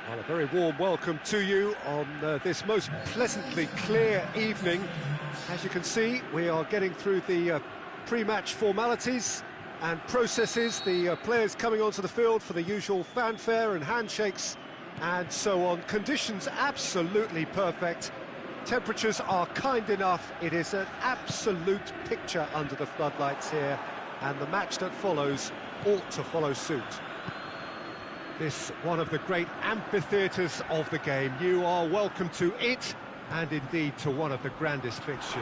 Well, a very warm welcome to you on this most pleasantly clear evening. As you can see, we are getting through the pre-match formalities and processes, the players coming onto the field for the usual fanfare and handshakes and so on. Conditions absolutely perfect. Temperatures are kind enough. It is an absolute picture under the floodlights here, and the match that follows ought to follow suit. This one of the great amphitheatres of the game. You are welcome to it, and indeed to one of the grandest fixtures.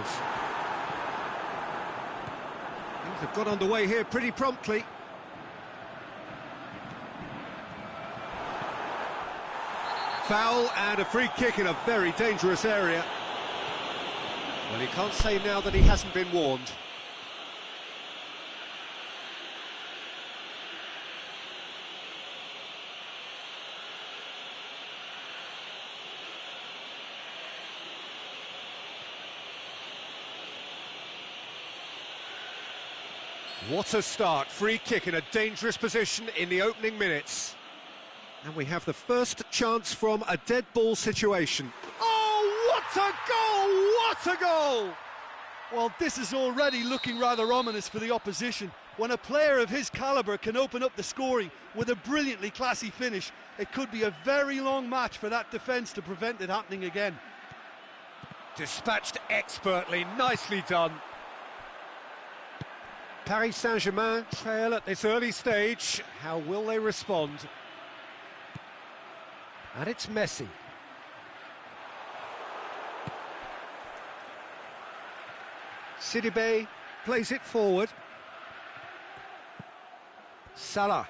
Things have got underway here pretty promptly. Foul and a free kick in a very dangerous area. Well, he can't say now that he hasn't been warned. What a start, free kick in a dangerous position in the opening minutes. And we have the first chance from a dead ball situation. Oh, what a goal! What a goal! Well, this is already looking rather ominous for the opposition. When a player of his calibre can open up the scoring with a brilliantly classy finish, it could be a very long match for that defence to prevent it happening again. Dispatched expertly, nicely done. Paris Saint-Germain trail at this early stage. How will they respond? And it's Messi. Sidibe plays it forward. Salah.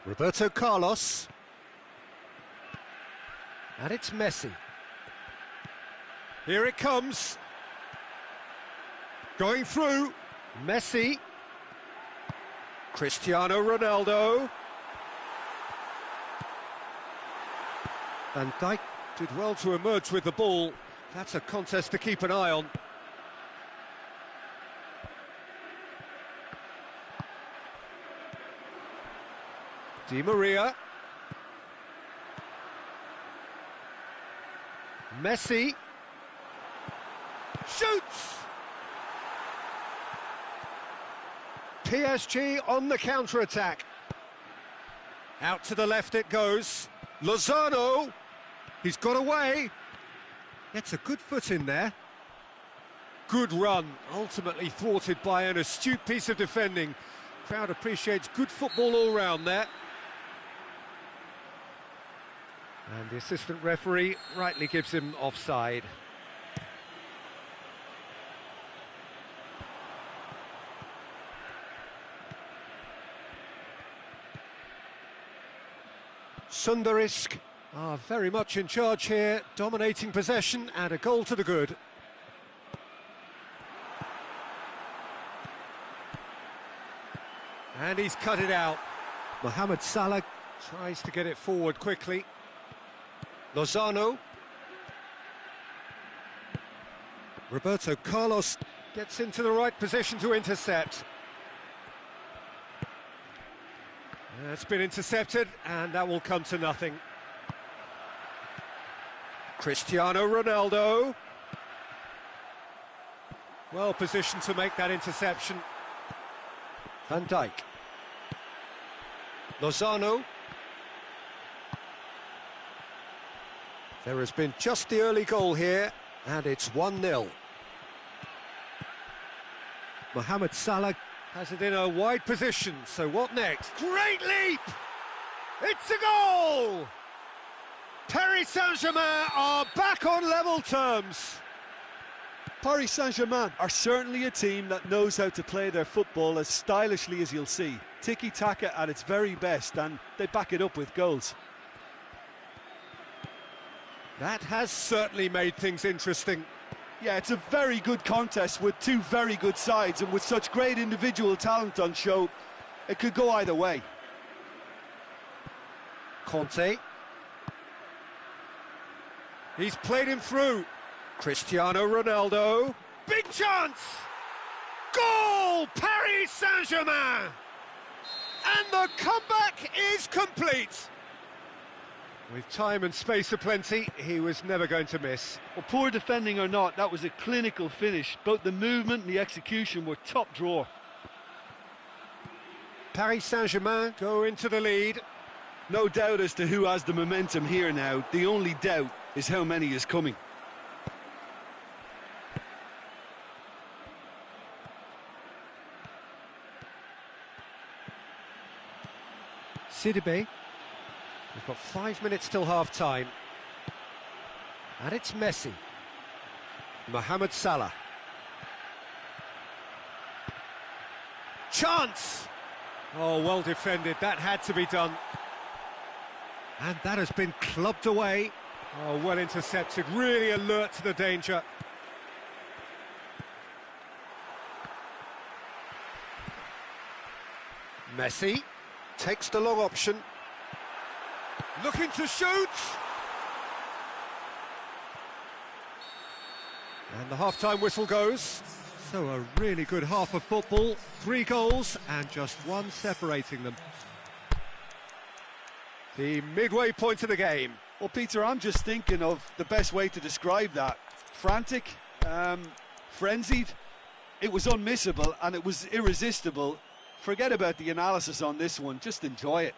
Roberto Carlos. And it's Messi. Here it comes. Going through. Messi. Cristiano Ronaldo. Van Dijk did well to emerge with the ball. That's a contest to keep an eye on. Di Maria. Messi. Shoots! PSG on the counter-attack. Out to the left it goes. Lozano. He's got away. Gets a good foot in there. Good run, ultimately thwarted by an astute piece of defending. Crowd appreciates good football all round there. And the assistant referee rightly gives him offside. Sundersk are very much in charge here, dominating possession and a goal to the good. And he's cut it out. Mohamed Salah tries to get it forward quickly. Lozano. Roberto Carlos gets into the right position to intercept. That's been intercepted, and that will come to nothing. Cristiano Ronaldo. Well positioned to make that interception. Van Dijk. Lozano. There has been just the early goal here, and it's 1-0. Mohamed Salah has it in a wide position, so what next? Great leap! It's a goal! Paris Saint-Germain are back on level terms. Paris Saint-Germain are certainly a team that knows how to play their football as stylishly as you'll see. Tiki-taka at its very best, and they back it up with goals. That has certainly made things interesting. Yeah, it's a very good contest with two very good sides, and with such great individual talent on show, it could go either way. Conte. He's played him through. Cristiano Ronaldo. Big chance! Goal! Paris Saint-Germain! And the comeback is complete. With time and space aplenty, he was never going to miss. Well, poor defending or not, that was a clinical finish. Both the movement and the execution were top drawer. Paris Saint-Germain go into the lead. No doubt as to who has the momentum here now. The only doubt is how many is coming. Sidibe. We've got 5 minutes till half-time. And it's Messi. Mohamed Salah. Chance! Oh, well defended. That had to be done. And that has been clubbed away. Oh, well intercepted. Really alert to the danger. Messi takes the long option. Looking to shoot! And the half-time whistle goes. So a really good half of football. 3 goals and just one separating them. The midway point of the game. Well, Peter, I'm just thinking of the best way to describe that. Frantic, frenzied. It was unmissable and it was irresistible. Forget about the analysis on this one, just enjoy it.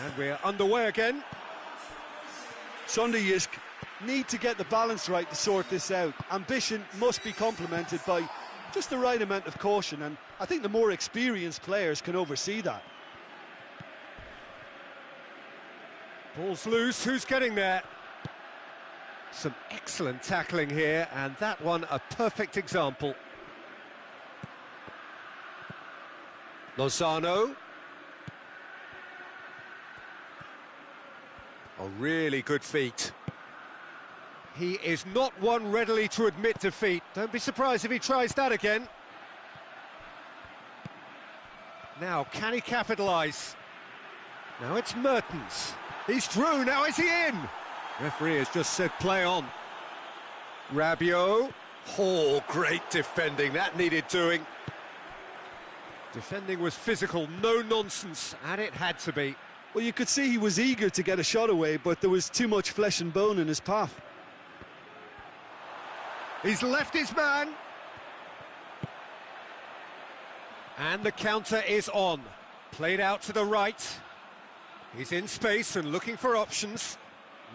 And we're underway again. Sunday need to get the balance right to sort this out. Ambition must be complemented by just the right amount of caution, and I think the more experienced players can oversee that. Ball's loose, who's getting there? Some excellent tackling here, and that one a perfect example. Lozano. A really good feat. He is not one readily to admit defeat. Don't be surprised if he tries that again. Now, can he capitalise? Now it's Mertens. He's through, now is he in? Referee has just said play on. Rabiot. Oh, great defending, that needed doing. Defending was physical, no nonsense, and it had to be. Well, you could see he was eager to get a shot away, but there was too much flesh and bone in his path. He's left his man. And the counter is on. Played out to the right. He's in space and looking for options.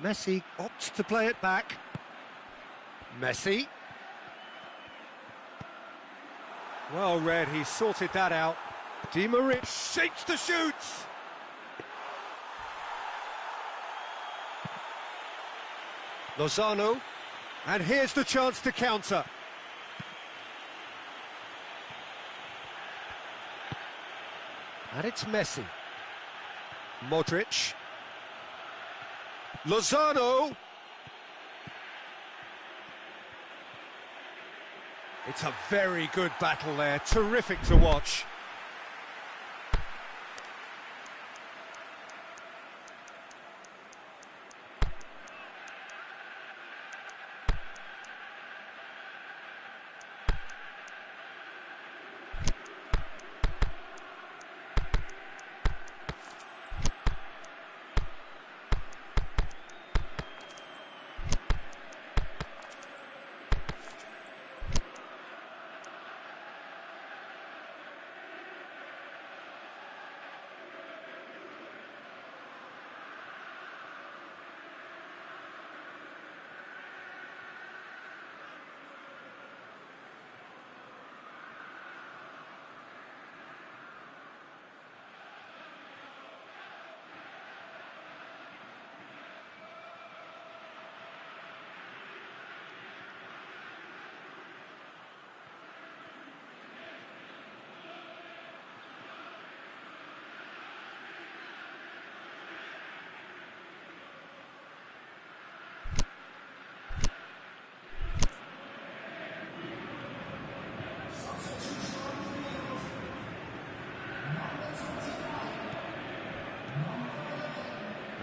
Messi opts to play it back. Messi. Well read, he sorted that out. Di Maria shapes to shoot. Lozano. And here's the chance to counter. And it's Messi. Modric. Lozano. It's a very good battle there, terrific to watch.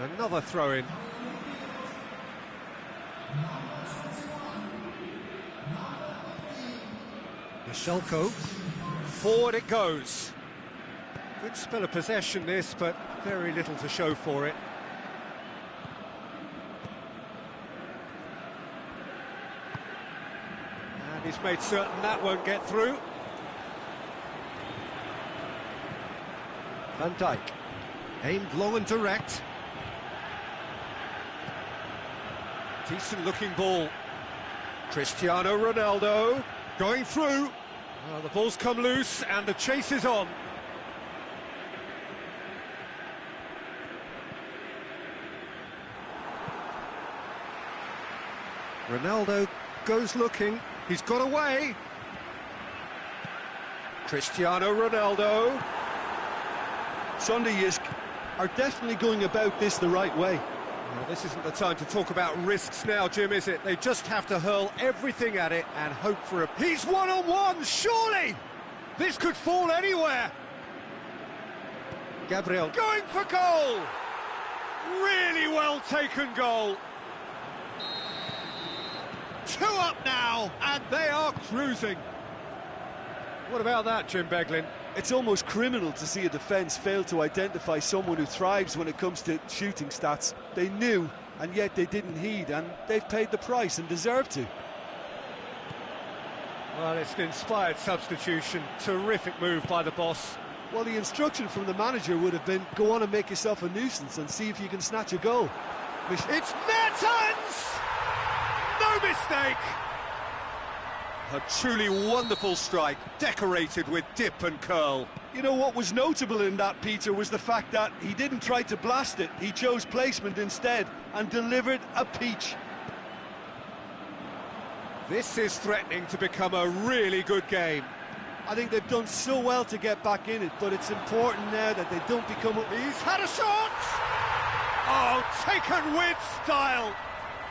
Another throw-in. Mishelko. Forward it goes. Good spell of possession this, but very little to show for it. And he's made certain that won't get through. Van Dijk. Aimed long and direct. Decent looking ball. Cristiano Ronaldo going through. The ball's come loose and the chase is on. Ronaldo goes looking. He's got away. Cristiano Ronaldo. Sunday are definitely going about this the right way. Well, this isn't the time to talk about risks now, Jim, is it? They just have to hurl everything at it and hope for a... He's one-on-one, surely! This could fall anywhere! Gabriel going for goal! Really well taken goal! 2 up now, and they are cruising. What about that, Jim Beglin? It's almost criminal to see a defence fail to identify someone who thrives when it comes to shooting stats. They knew, and yet they didn't heed, and they've paid the price and deserve to. Well, it's an inspired substitution. Terrific move by the boss. Well, the instruction from the manager would have been, go on and make yourself a nuisance and see if you can snatch a goal. It's Mertens! No mistake! A truly wonderful strike, decorated with dip and curl. You know what was notable in that, Peter, was the fact that he didn't try to blast it. He chose placement instead and delivered a peach. This is threatening to become a really good game. I think they've done so well to get back in it, but it's important now that they don't become... He's had a shot! Oh, taken with style!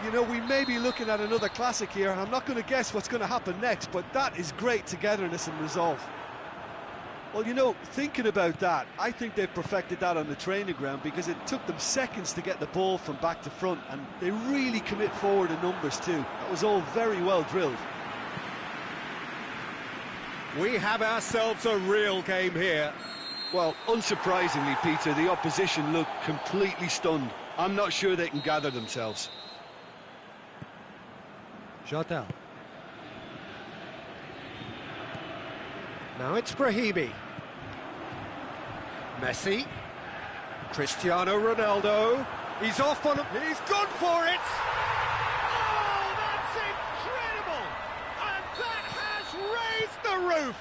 You know, we may be looking at another classic here, and I'm not going to guess what's going to happen next, but that is great togetherness and resolve. Well, you know, thinking about that, I think they've perfected that on the training ground because it took them seconds to get the ball from back to front, and they really commit forward in numbers too. That was all very well drilled. We have ourselves a real game here. Well, unsurprisingly, Peter, the opposition look completely stunned. I'm not sure they can gather themselves. Jardel. Now it's Brahimi. Messi. Cristiano Ronaldo. He's off on him. He's gone for it! Oh, that's incredible! And that has raised the roof!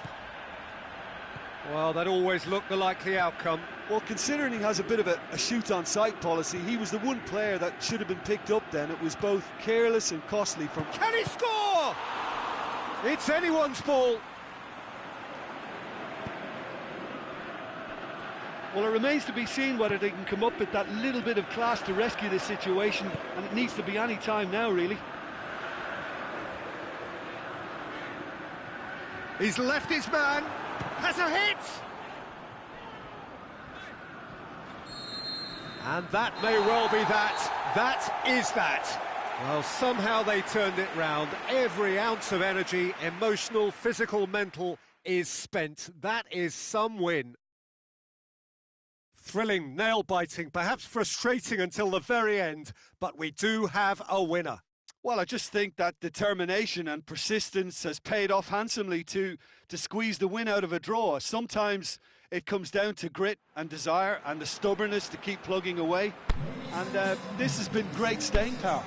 Well, that always looked the likely outcome. Well, considering he has a bit of a shoot-on-sight policy, he was the one player that should have been picked up then. It was both careless and costly from... Can he score? It's anyone's ball. Well, it remains to be seen whether they can come up with that little bit of class to rescue this situation, and it needs to be any time now, really. He's left his man. Has a hit! And that may well be that. That is that. Well, somehow they turned it round. Every ounce of energy, emotional, physical, mental, is spent. That is some win. Thrilling, nail-biting, perhaps frustrating until the very end, but we do have a winner. Well, I just think that determination and persistence has paid off handsomely to squeeze the win out of a draw. Sometimes it comes down to grit and desire and the stubbornness to keep plugging away. And this has been great staying power.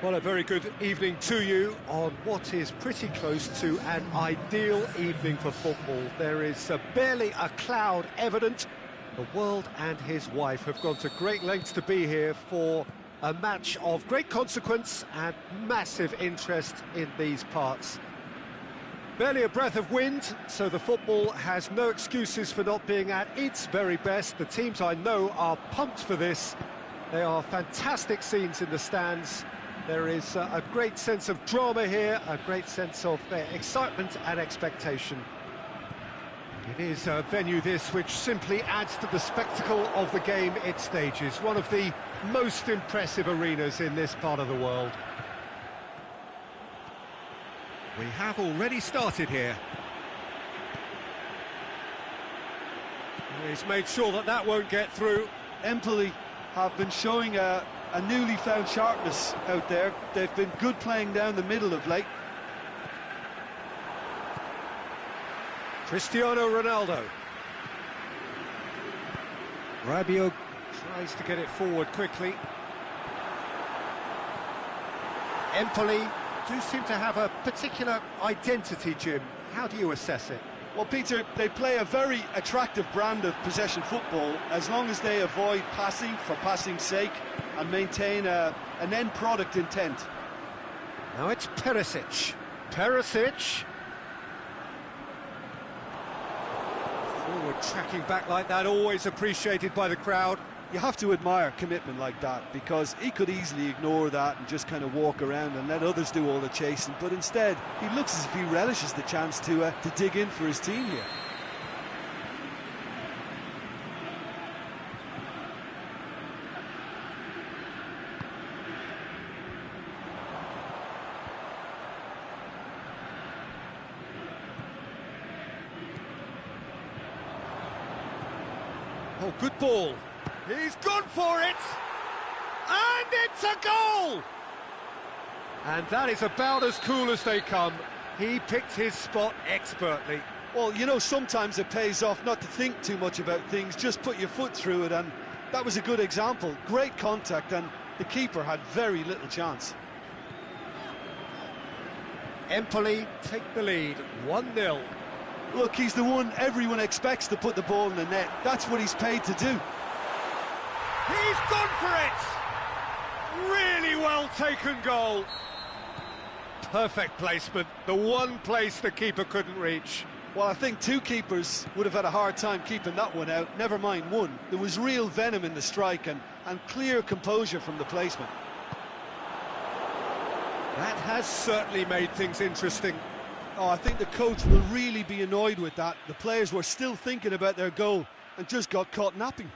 Well, a very good evening to you on what is pretty close to an ideal evening for football. There is barely a cloud evident. The world and his wife have gone to great lengths to be here for a match of great consequence and massive interest in these parts. Barely a breath of wind, so the football has no excuses for not being at its very best. The teams I know are pumped for this. They are fantastic scenes in the stands. There is a great sense of drama here, a great sense of excitement and expectation. It is a venue this which simply adds to the spectacle of the game it stages. One of the most impressive arenas in this part of the world. We have already started here. He's made sure that that won't get through. Empoli have been showing a newly found sharpness out there. They've been good playing down the middle of late. Cristiano Ronaldo. Rabiot tries to get it forward quickly. Empoli do seem to have a particular identity, Jim. How do you assess it? Well, Peter, they play a very attractive brand of possession football as long as they avoid passing for passing's sake and maintain an end product intent. Now it's Perisic. Perisic. Forward tracking back like that, always appreciated by the crowd. You have to admire commitment like that, because he could easily ignore that and just kind of walk around and let others do all the chasing, but instead he looks as if he relishes the chance to dig in for his team here. Oh, good ball. He's gone for it! And it's a goal! And that is about as cool as they come. He picked his spot expertly. Well, you know, sometimes it pays off not to think too much about things, just put your foot through it, and that was a good example. Great contact, and the keeper had very little chance. Empoli take the lead, 1-0. Look, he's the one everyone expects to put the ball in the net. That's what he's paid to do. He's gone for it! Really well taken goal. Perfect placement, the one place the keeper couldn't reach. Well, I think two keepers would have had a hard time keeping that one out, never mind one. There was real venom in the strike and clear composure from the placement. That has certainly made things interesting. Oh, I think the coach will really be annoyed with that. The players were still thinking about their goal and just got caught napping.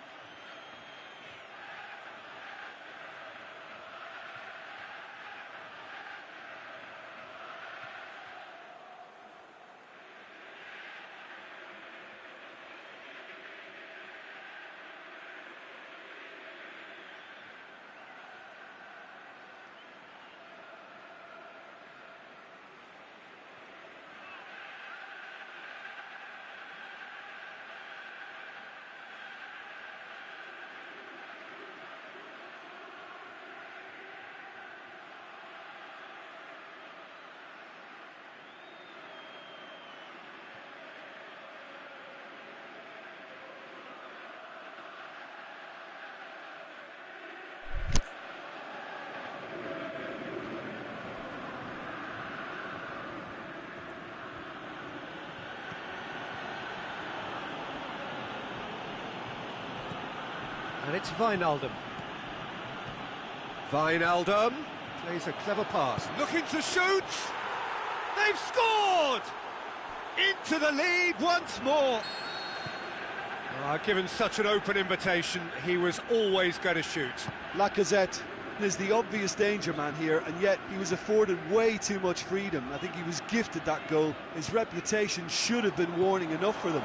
And it's Wijnaldum. Wijnaldum plays a clever pass, looking to shoot! They've scored! Into the lead once more! Given such an open invitation, he was always going to shoot. Lacazette is the obvious danger man here, and yet he was afforded way too much freedom. I think he was gifted that goal. His reputation should have been warning enough for them.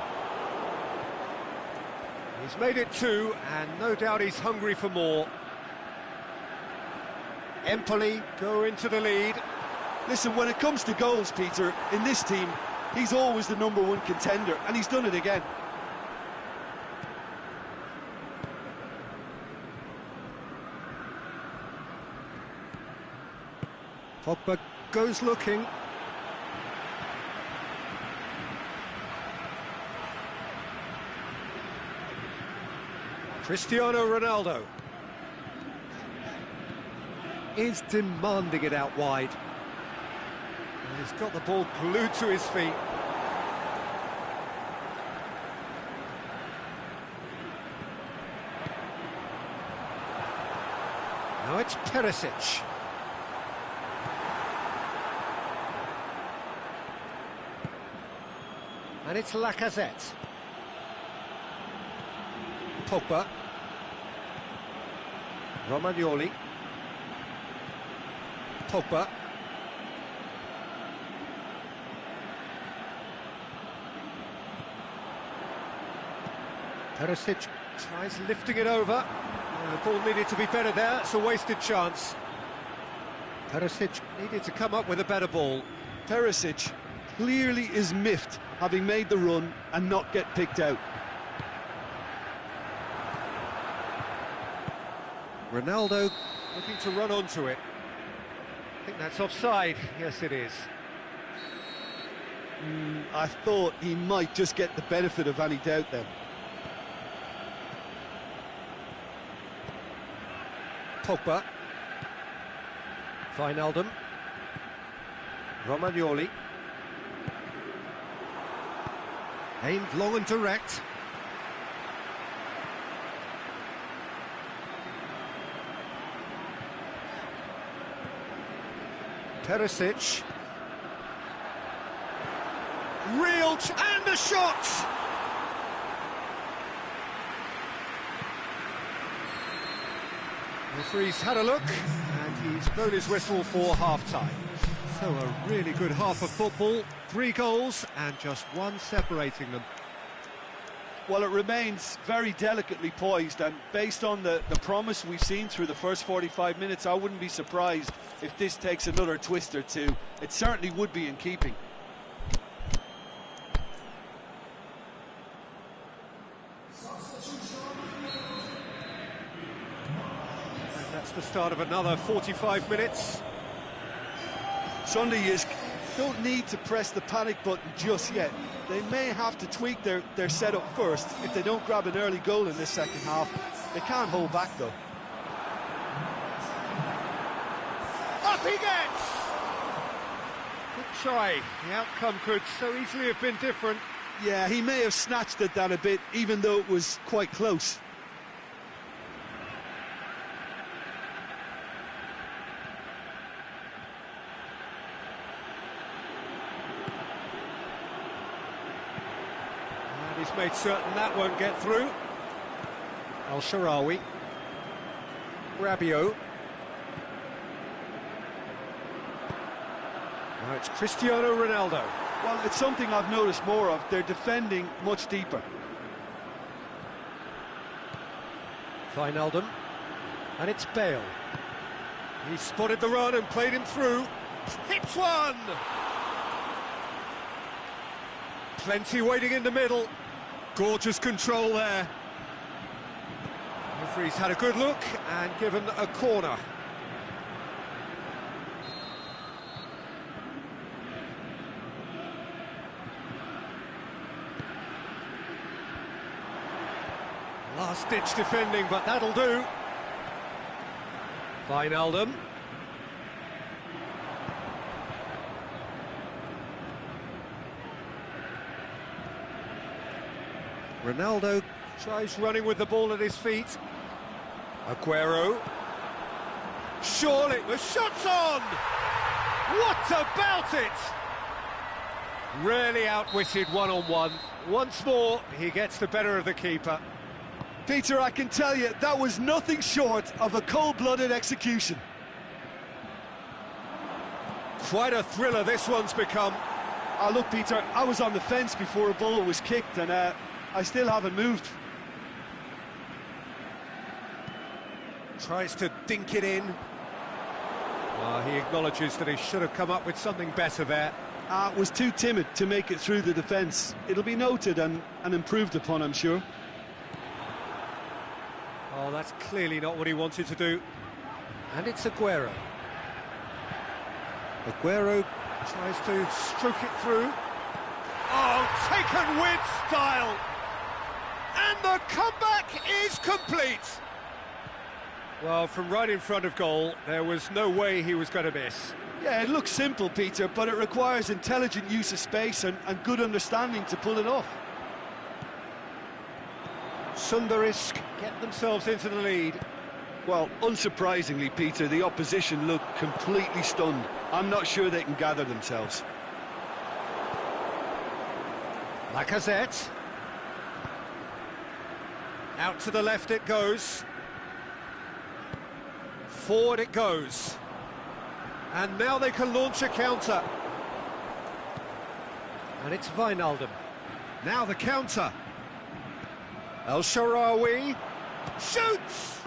He's made it two, and no doubt he's hungry for more. Empoli go into the lead. Listen, when it comes to goals, Peter, in this team, he's always the #1 contender, and he's done it again. Pogba goes looking. Cristiano Ronaldo is demanding it out wide. And he's got the ball glued to his feet. Now it's Perisic. And it's Lacazette. Pogba. Romagnoli. Pogba. Perisic tries lifting it over. The ball needed to be better there, it's a wasted chance. Perisic needed to come up with a better ball. Perisic clearly is miffed, having made the run and not get picked out. Ronaldo looking to run onto it. I think that's offside. Yes, it is. I thought he might just get the benefit of any doubt then. Pogba. Wijnaldum. Romagnoli. Aimed long and direct. Perisic. And the shot! The referee's had a look, and he's blown his whistle for half-time. So a really good half of football, 3 goals, and just one separating them. Well, it remains very delicately poised, and based on the promise we've seen through the first 45 minutes, I wouldn't be surprised if this takes another twist or two. It certainly would be in keeping. And that's the start of another 45 minutes. Sunday is don't need to press the panic button just yet. They may have to tweak their setup first if they don't grab an early goal in this second half. They can't hold back though. Up he gets! Good try. The outcome could so easily have been different. Yeah, he may have snatched at that a bit, even though it was quite close. And he's made certain that won't get through. Al-Sharawi. Rabiot. Now it's Cristiano Ronaldo. Well, it's something I've noticed more of. They're defending much deeper. Wijnaldum. And it's Bale. He spotted the run and played him through. Hits one! Plenty waiting in the middle. Gorgeous control there. The referee's had a good look and given a corner. Last-ditch defending, but that'll do. Wijnaldum. Ronaldo tries running with the ball at his feet. Aguero. Surely, the shot's on! What about it? Really outwitted one-on-one. Once more, he gets the better of the keeper. Peter, I can tell you, that was nothing short of a cold-blooded execution. Quite a thriller this one's become. Look, Peter, I was on the fence before a ball was kicked, and I still haven't moved. Tries to dink it in. He acknowledges that he should have come up with something better there. Was too timid to make it through the defence. It'll be noted and improved upon, I'm sure. Oh, that's clearly not what he wanted to do. And it's Aguero. Aguero tries to stroke it through. Oh, taken with style! And the comeback is complete! Well, from right in front of goal, there was no way he was going to miss. Yeah, it looks simple, Peter, but it requires intelligent use of space and good understanding to pull it off. Sundarisk get themselves into the lead. Well, unsurprisingly, Peter, the opposition look completely stunned. I'm not sure they can gather themselves. Lacazette. Out to the left it goes. Forward it goes. And now they can launch a counter. And it's Wijnaldum. Now the counter. El Shaarawy shoots!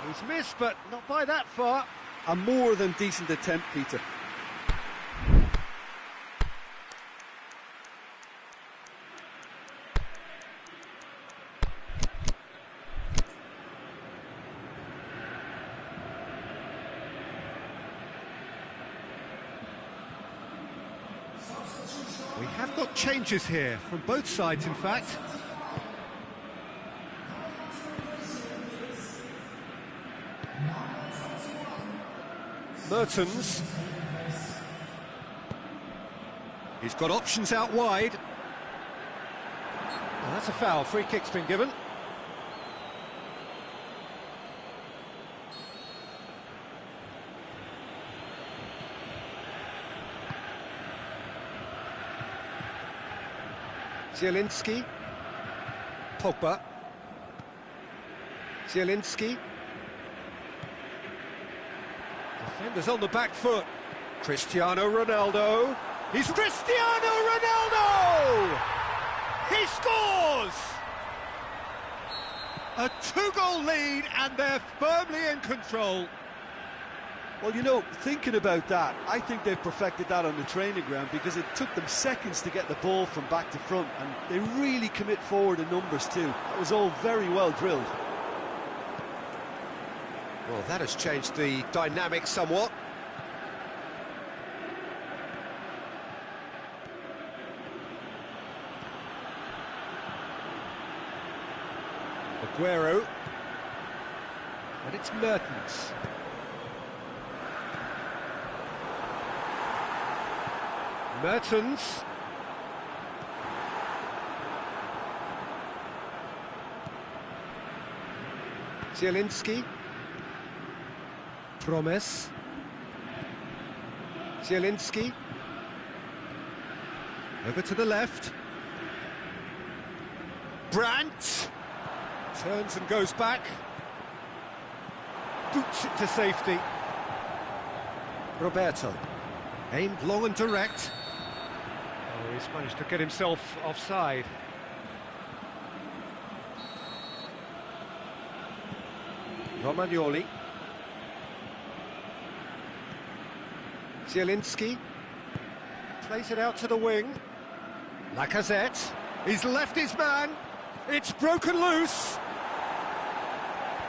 He's missed, but not by that far. A more than decent attempt, Peter. We have got changes here, from both sides in fact. Mertens. He's got options out wide. And that's a foul, free kick's been given. Zielinski. Pogba. Zielinski. Defenders on the back foot. Cristiano Ronaldo. He's Cristiano Ronaldo! He scores! A two-goal lead and they're firmly in control. Well, you know, thinking about that, I think they've perfected that on the training ground because it took them seconds to get the ball from back to front, and they really commit forward in numbers too. That was all very well drilled. Well, that has changed the dynamic somewhat. Aguero. And it's Mertens. Mertens. Zielinski. Promes. Zielinski. Over to the left. Brandt. Turns and goes back. Boots it to safety. Roberto. Aimed long and direct. Oh, he's managed to get himself offside. Romagnoli. Zielinski. Plays it out to the wing. Lacazette. He's left his man. It's broken loose.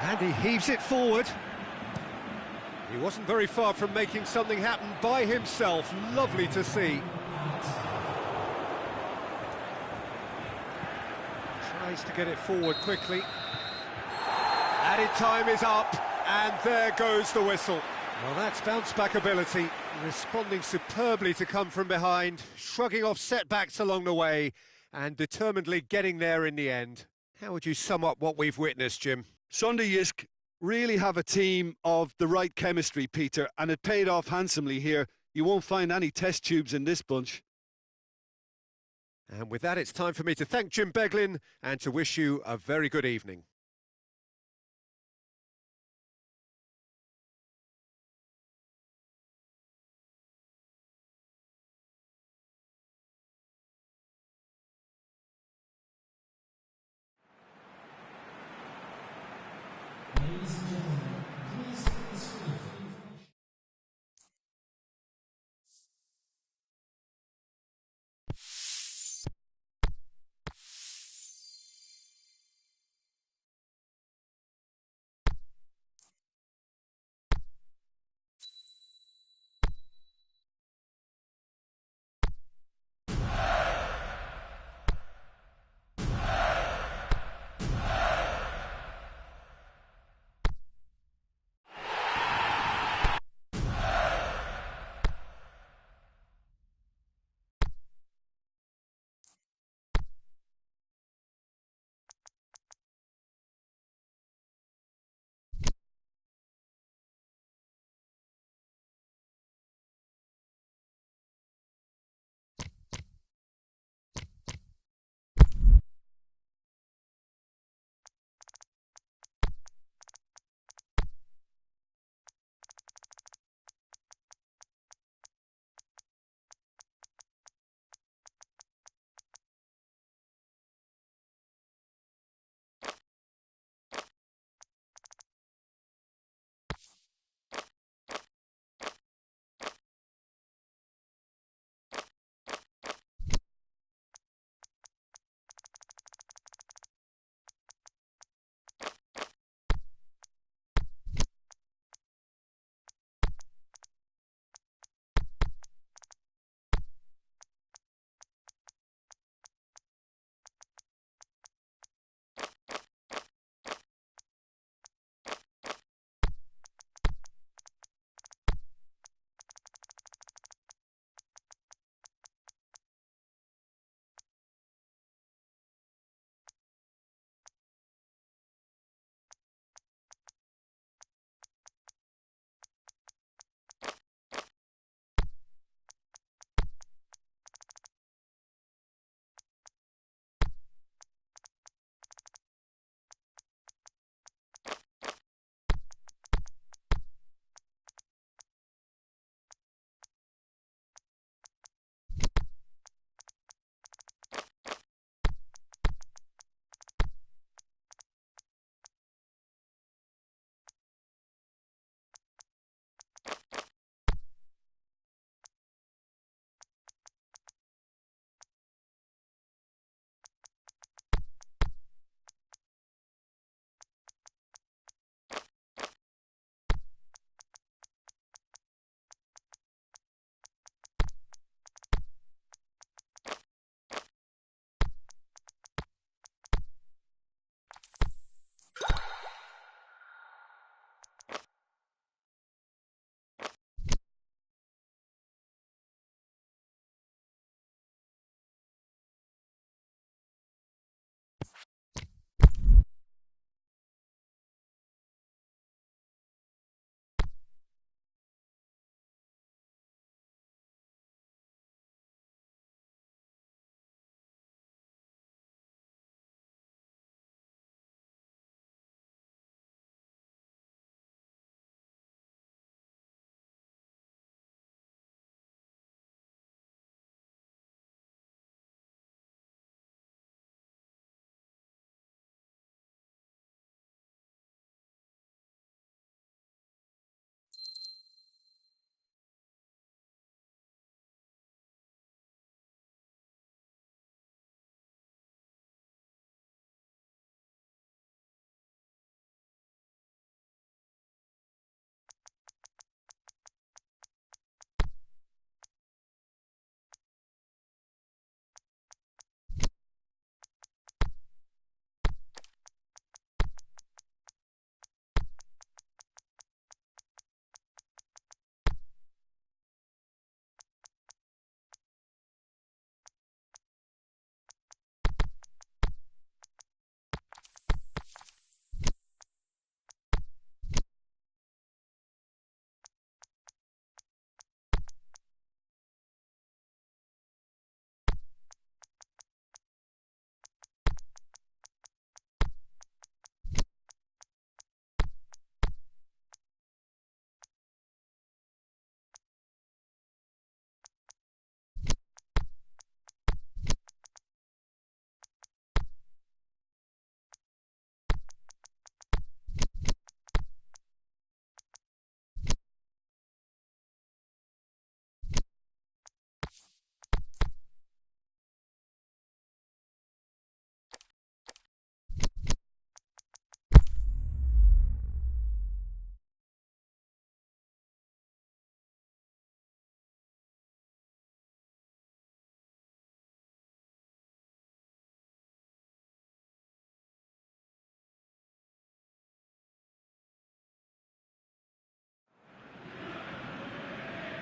And he heaves it forward. He wasn't very far from making something happen by himself. Lovely to see. Tries to get it forward quickly. Added time is up, and there goes the whistle. Well, that's bounce-back ability, responding superbly to come from behind, shrugging off setbacks along the way, and determinedly getting there in the end. How would you sum up what we've witnessed, Jim? Sunday Yisk really have a team of the right chemistry, Peter, and it paid off handsomely here. You won't find any test tubes in this bunch. And with that, it's time for me to thank Jim Beglin and to wish you a very good evening.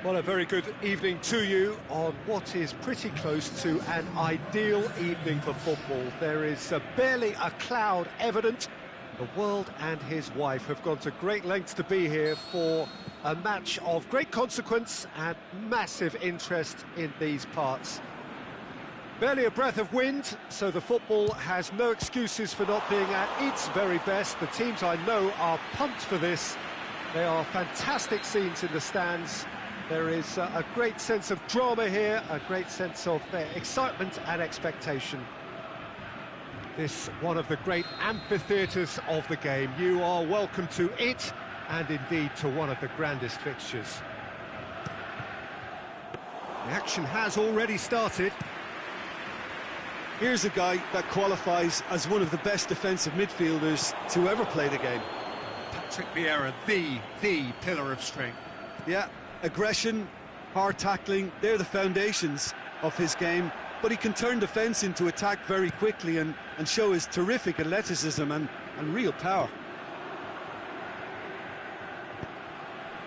Well, a very good evening to you on what is pretty close to an ideal evening for football. There is barely a cloud evident. The world and his wife have gone to great lengths to be here for a match of great consequence and massive interest in these parts. Barely a breath of wind, so the football has no excuses for not being at its very best. The teams I know are pumped for this. They are fantastic scenes in the stands. There is a great sense of drama here, a great sense of excitement and expectation. This one of the great amphitheatres of the game. You are welcome to it, and indeed to one of the grandest fixtures. The action has already started. Here's a guy that qualifies as one of the best defensive midfielders to ever play the game. Patrick Vieira, the pillar of strength. Yeah, aggression, hard tackling, they're the foundations of his game, but he can turn defence into attack very quickly and show his terrific athleticism and real power.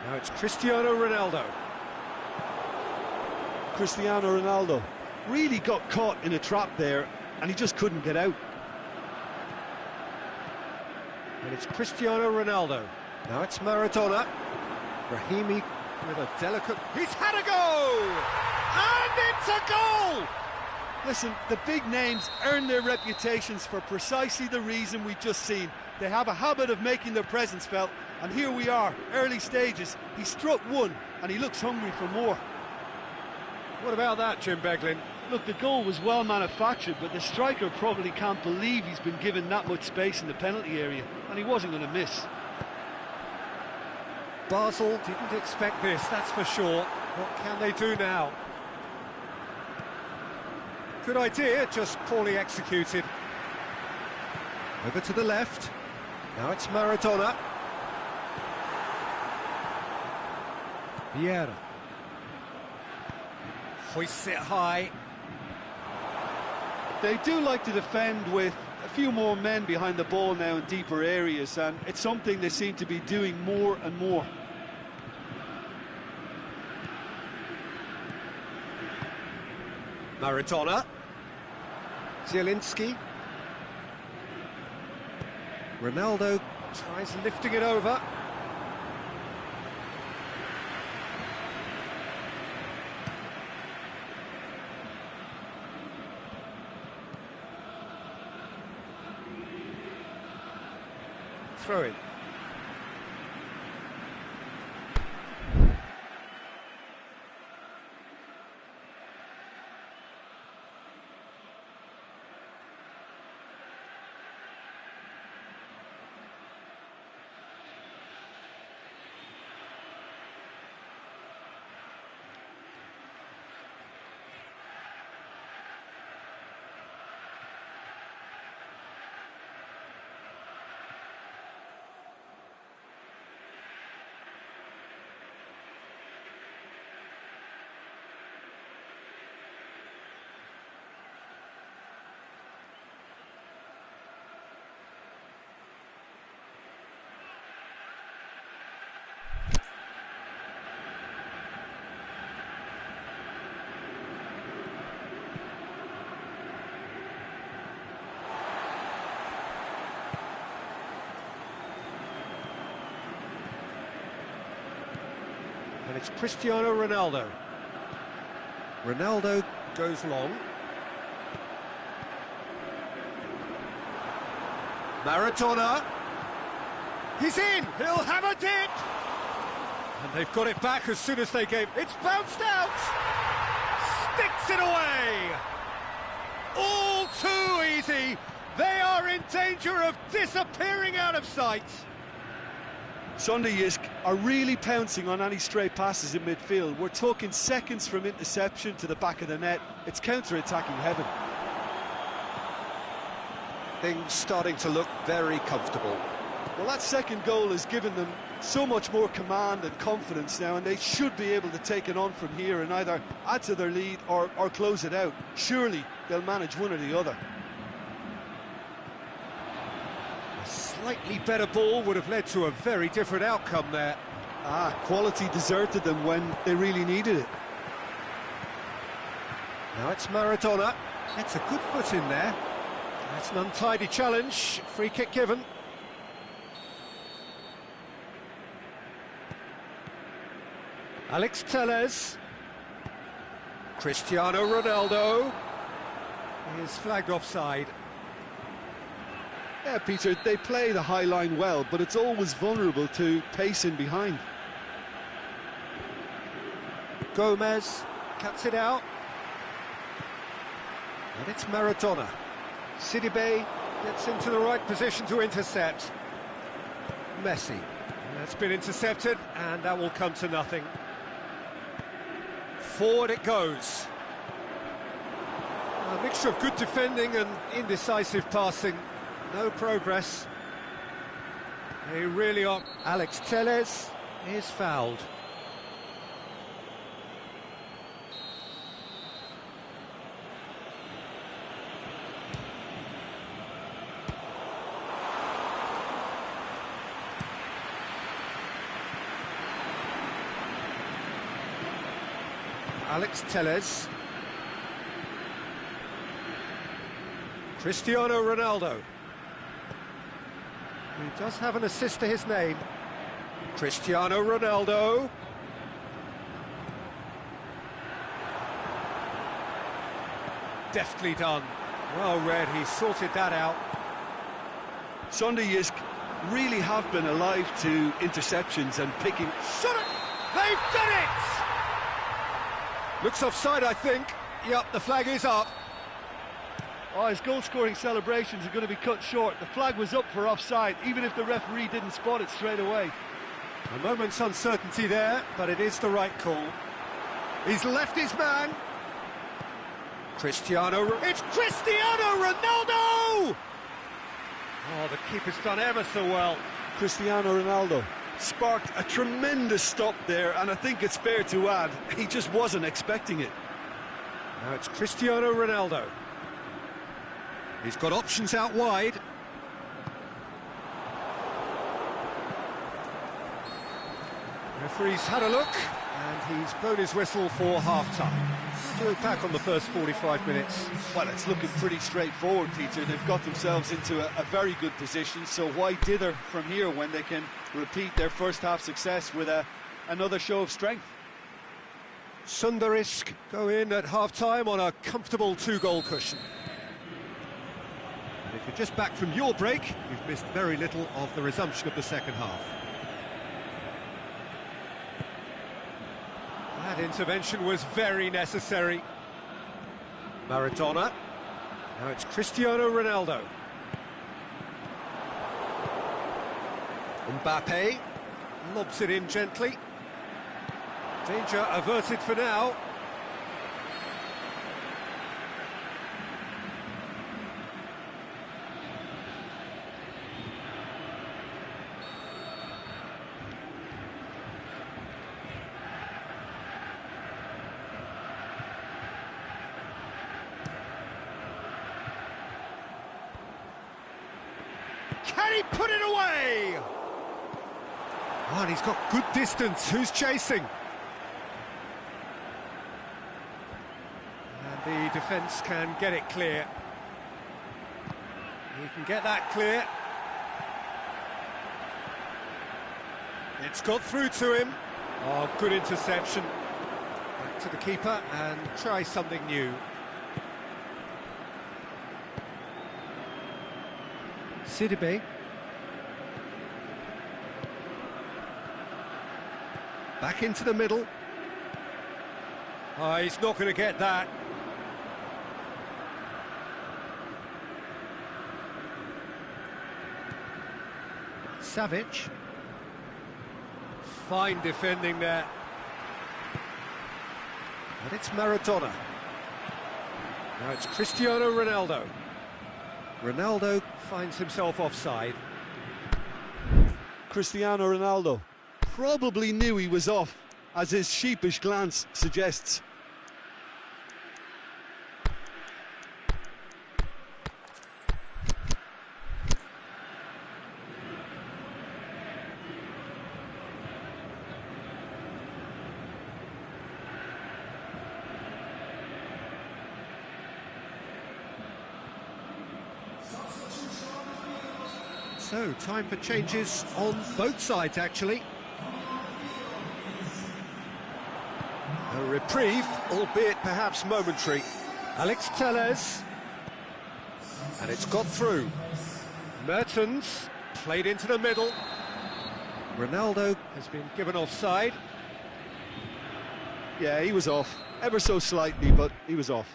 Now it's Cristiano Ronaldo. Cristiano Ronaldo really got caught in a trap there, and he just couldn't get out. And it's Cristiano Ronaldo. Now it's Maradona. Rahimi with a delicate... He's had a go! And it's a goal! Listen, the big names earn their reputations for precisely the reason we've just seen. They have a habit of making their presence felt, and here we are, early stages. He struck one, and he looks hungry for more. What about that, Jim Beglin? Look, the goal was well manufactured, but the striker probably can't believe he's been given that much space in the penalty area, and he wasn't going to miss. Basel didn't expect this, that's for sure. What can they do now? Good idea, just poorly executed. Over to the left. Now it's Maradona. Vieira. Hoists it high. They do like to defend with a few more men behind the ball now in deeper areas, and it's something they seem to be doing more and more. Maradona. Zielinski. Ronaldo tries lifting it over. Throw it. And it's Cristiano Ronaldo. Ronaldo goes long. Maradona. He's in! He'll have a dip! And they've got it back as soon as they gave... It's bounced out! Sticks it away! All too easy! They are in danger of disappearing out of sight! Sunday are really pouncing on any stray passes in midfield. We're talking seconds from interception to the back of the net. It's counter-attacking heaven. Things starting to look very comfortable. Well, that second goal has given them so much more command and confidence now, and they should be able to take it on from here and either add to their lead or close it out. Surely they'll manage one or the other. A slightly better ball would have led to a very different outcome there. Quality deserted them when they really needed it. Now it's Maradona. It's a good foot in there. That's an untidy challenge. Free kick given. Alex Telles. Cristiano Ronaldo is flagged offside. Yeah, Peter, they play the high line well, but it's always vulnerable to pace in behind. Gomez cuts it out. And it's Maradona. Sidibe gets into the right position to intercept. Messi. That's been intercepted, and that will come to nothing. Forward it goes. A mixture of good defending and indecisive passing. No progress. They really are. Alex Telles is fouled. Alex Telles. Cristiano Ronaldo. He does have an assist to his name. Cristiano Ronaldo. Deftly done. Well read, he sorted that out. Sunday Yisk really have been alive to interceptions and picking. Shot it! They've done it! Looks offside, I think. Yep, the flag is up. Oh, his goal-scoring celebrations are going to be cut short. The flag was up for offside, even if the referee didn't spot it straight away. A moment's uncertainty there, but it is the right call. He's left his man. It's Cristiano Ronaldo! Oh, the keeper's done ever so well. Cristiano Ronaldo sparked a tremendous stop there, and I think it's fair to add, he just wasn't expecting it. Now it's Cristiano Ronaldo. He's got options out wide. Referee's had a look, and he's blown his whistle for half-time. To look back on the first 45 minutes. Well, it's looking pretty straightforward, Peter. They've got themselves into a very good position, so why dither from here when they can repeat their first-half success with another show of strength? Sundarisk go in at half-time on a comfortable two-goal cushion. And if you're just back from your break, you've missed very little of the resumption of the second half. That intervention was very necessary. Maradona. Now it's Cristiano Ronaldo. Mbappe lobs it in gently. Danger averted for now. Can he put it away? Oh, and he's got good distance. Who's chasing? And the defence can get it clear. He can get that clear. It's got through to him. Oh, good interception. Back to the keeper and try something new. Sidibe. Back into the middle. Oh, he's not going to get that. Savic. Fine defending there. And it's Maradona. Now it's Cristiano Ronaldo. Ronaldo finds himself offside. Cristiano Ronaldo probably knew he was off, as his sheepish glance suggests. So, time for changes on both sides, actually. A reprieve, albeit perhaps momentary. Alex Telles. And it's got through. Mertens played into the middle. Ronaldo has been given offside. Yeah, he was off. Ever so slightly, but he was off.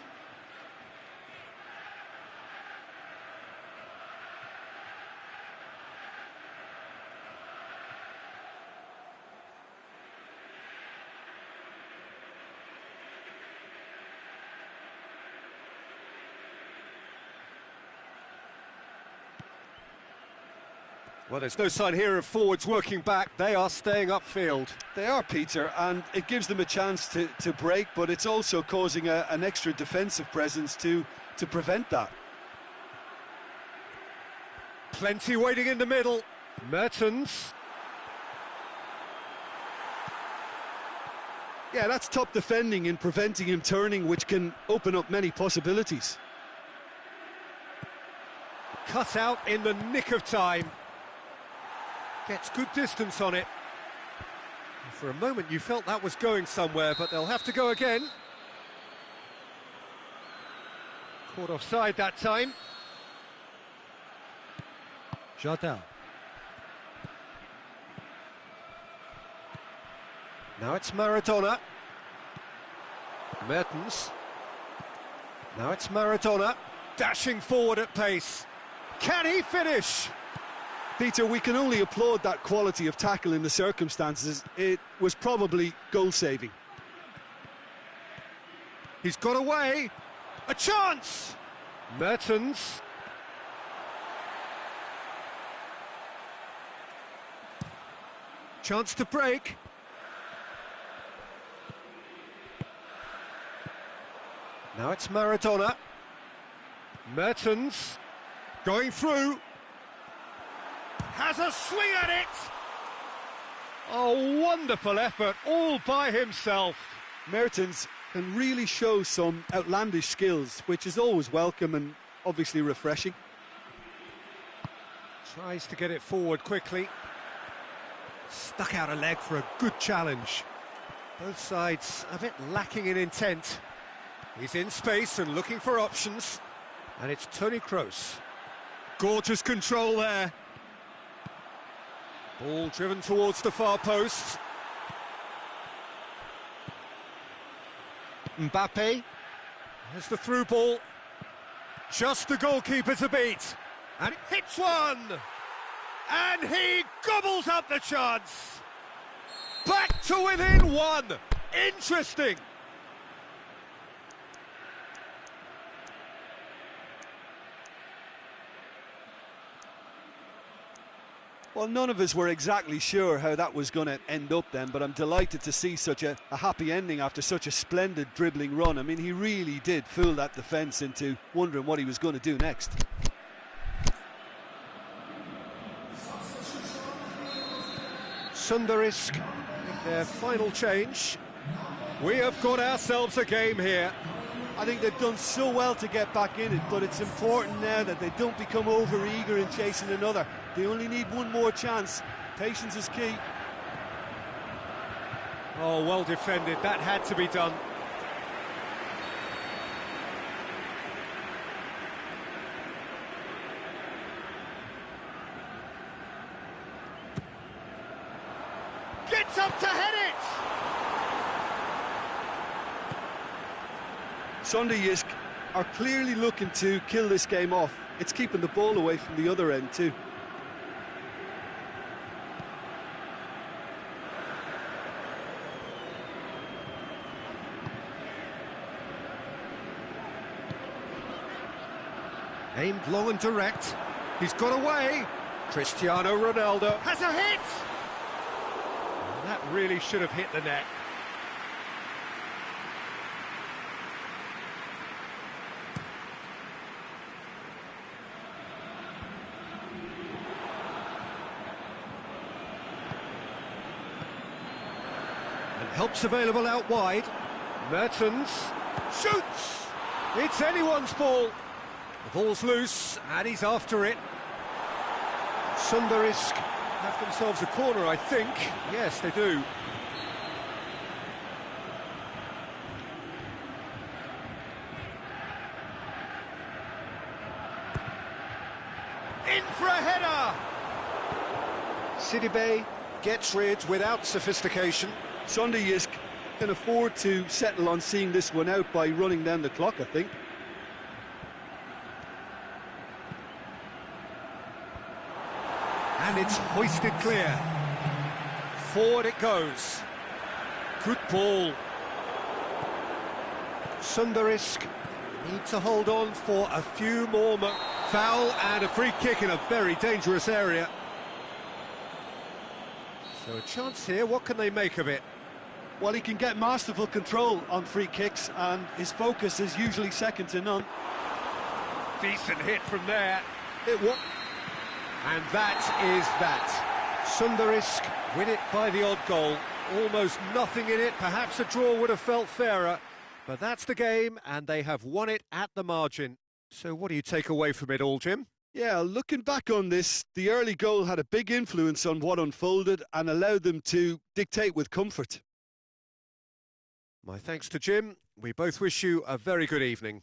Well, there's no sign here of forwards working back. They are staying upfield. They are, Peter, and it gives them a chance to break, but it's also causing an extra defensive presence to prevent that. Plenty waiting in the middle. Mertens. Yeah, that's top defending in preventing him turning, which can open up many possibilities. Cut out in the nick of time. Gets good distance on it. For a moment you felt that was going somewhere, but they'll have to go again. Caught offside that time. Jardel. Now it's Maradona. Mertens. Now it's Maradona. Dashing forward at pace. Can he finish? Peter, we can only applaud that quality of tackle in the circumstances. It was probably goal-saving. He's got away. A chance! Mertens. Chance to break. Now it's Maradona. Mertens. Going through. Has a swing at it! Oh, wonderful effort, all by himself. Mertens can really show some outlandish skills, which is always welcome and obviously refreshing. Tries to get it forward quickly. Stuck out a leg for a good challenge. Both sides a bit lacking in intent. He's in space and looking for options. And it's Toni Kroos. Gorgeous control there. Ball driven towards the far post. Mbappe. There's the through ball. Just the goalkeeper to beat. And it hits one! And he gobbles up the chance! Back to within one! Interesting! Well, none of us were exactly sure how that was going to end up then, but I'm delighted to see such a happy ending after such a splendid dribbling run. I mean, he really did fool that defence into wondering what he was going to do next. Sundarisk, their final change. We have got ourselves a game here. I think they've done so well to get back in it, but it's important now that they don't become over-eager in chasing another. They only need one more chance. Patience is key. Oh, well defended. That had to be done. Gets up to head it! Sunderjysk are clearly looking to kill this game off. It's keeping the ball away from the other end too. Aimed low and direct. He's got away. Cristiano Ronaldo has a hit! That really should have hit the net. And help's available out wide. Mertens shoots! It's anyone's ball. The ball's loose, and he's after it. Sundarisk have themselves a corner, I think. Yes, they do. In for a header! Sidibe gets rid without sophistication. Sonderjisk can afford to settle on seeing this one out by running down the clock, I think. And it's hoisted clear. Forward it goes. Good ball. Sundarisk need to hold on for a few more foul and a free kick in a very dangerous area. So a chance here, what can they make of it? Well, he can get masterful control on free kicks, and his focus is usually second to none. Decent hit from there. It was. And that is that. Sundarisk win it by the odd goal. Almost nothing in it. Perhaps a draw would have felt fairer. But that's the game, and they have won it at the margin. So what do you take away from it all, Jim? Yeah, looking back on this, the early goal had a big influence on what unfolded and allowed them to dictate with comfort. My thanks to Jim. We both wish you a very good evening.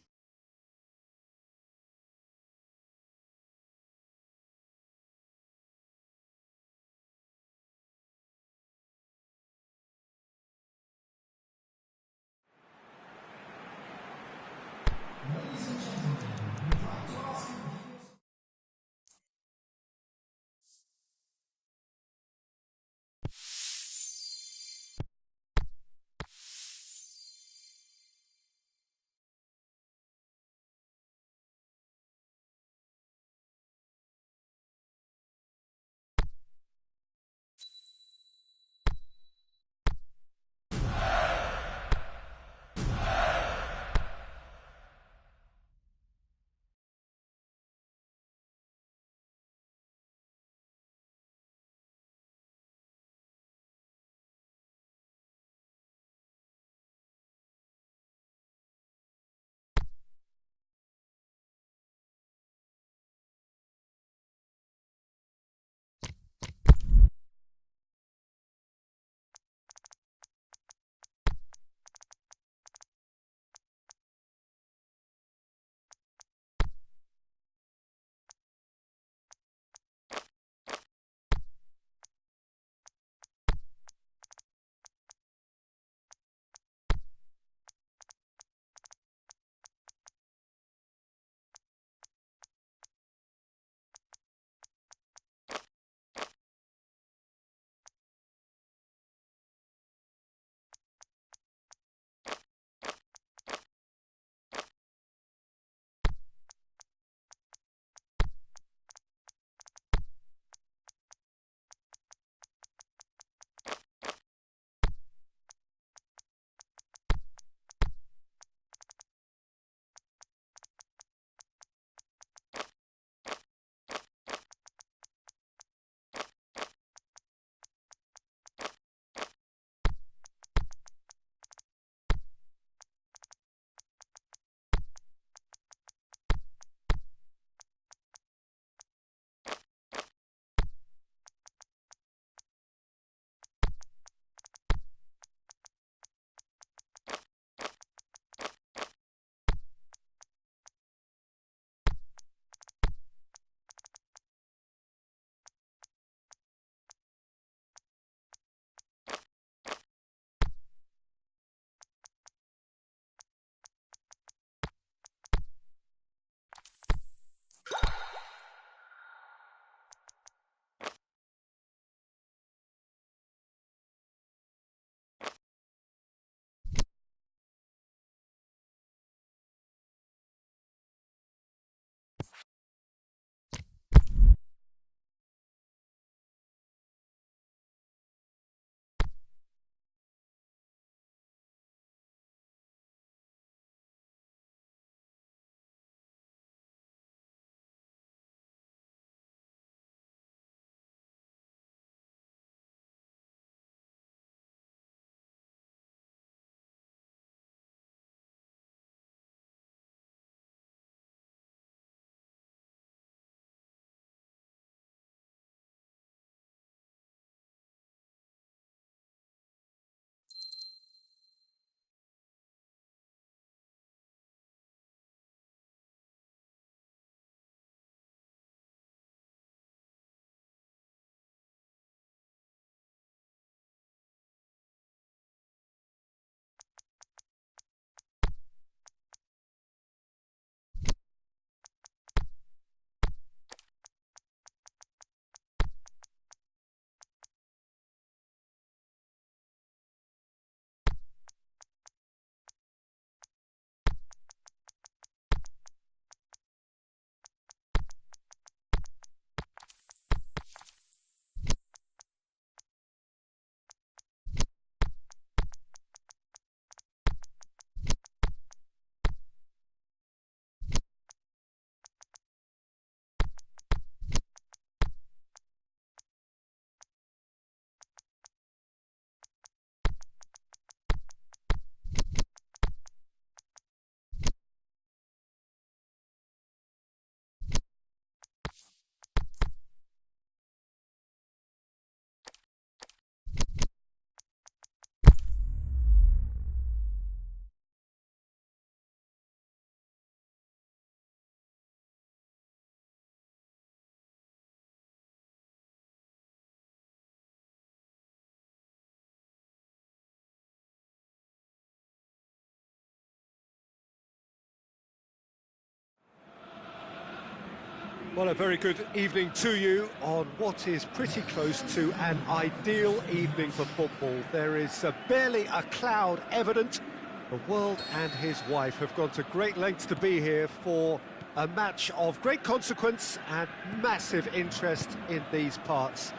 Well, a very good evening to you on what is pretty close to an ideal evening for football. There is barely a cloud evident. The world and his wife have gone to great lengths to be here for a match of great consequence and massive interest in these parts.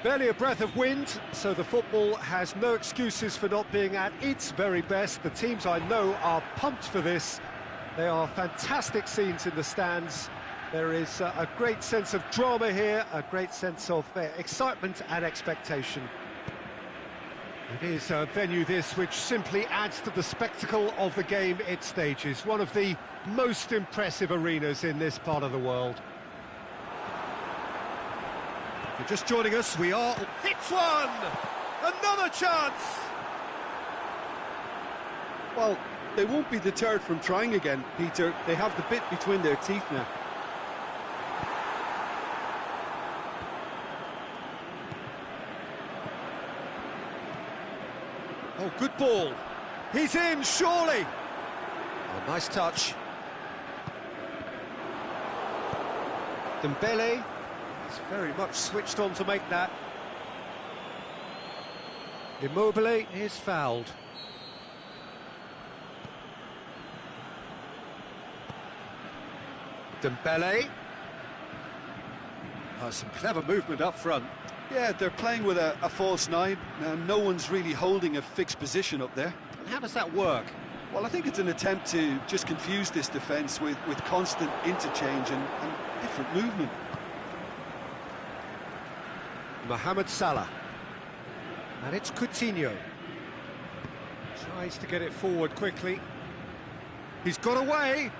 Barely a breath of wind, so the football has no excuses for not being at its very best. The teams I know are pumped for this. They are fantastic scenes in the stands. There is a great sense of drama here, a great sense of excitement and expectation. It is a venue this which simply adds to the spectacle of the game it stages. One of the most impressive arenas in this part of the world. If you're just joining us, we are... Hits one! Another chance! Well, they won't be deterred from trying again, Peter. They have the bit between their teeth now. Oh, good ball. He's in, surely. Oh, nice touch. Dembele is very much switched on to make that. Immobile is fouled. Dembele. Some clever movement up front. Yeah, they're playing with a false nine. Now, no one's really holding a fixed position up there. And how does that work? Well, I think it's an attempt to just confuse this defence with constant interchange and different movement. Mohamed Salah. And it's Coutinho. Tries to get it forward quickly. He's got away.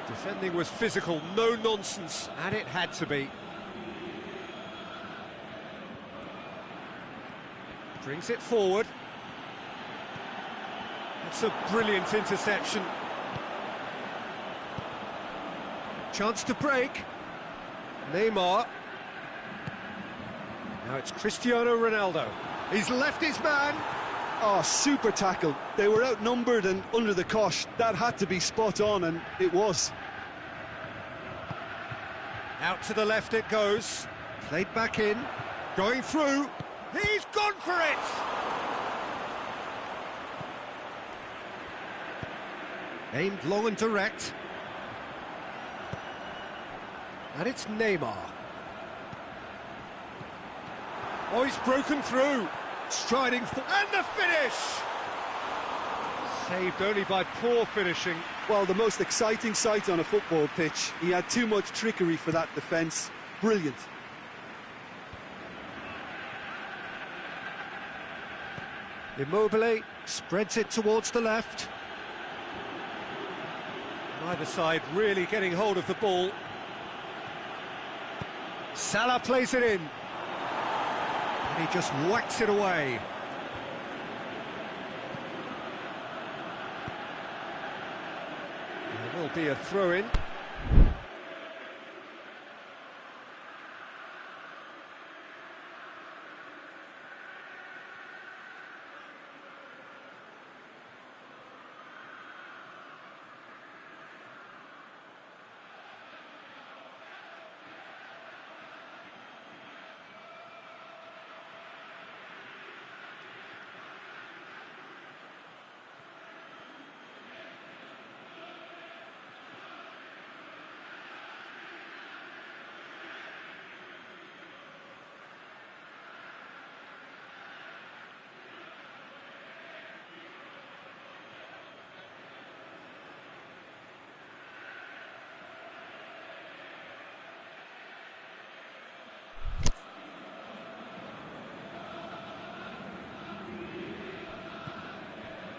Defending was physical, no nonsense, and it had to be. Brings it forward. That's a brilliant interception. Chance to break. Neymar. Now it's Cristiano Ronaldo. He's left his man. Oh, super tackle. They were outnumbered and under the cosh. That had to be spot on, and it was. Out to the left it goes. Played back in. Going through. He's gone for it! Aimed long and direct. And it's Neymar. Oh, he's broken through. Striding for... And the finish! Saved only by poor finishing. Well, the most exciting sight on a football pitch. He had too much trickery for that defence. Brilliant. Immobile spreads it towards the left. Neither side really getting hold of the ball. Salah plays it in. And he just whacks it away. There will be a throw-in.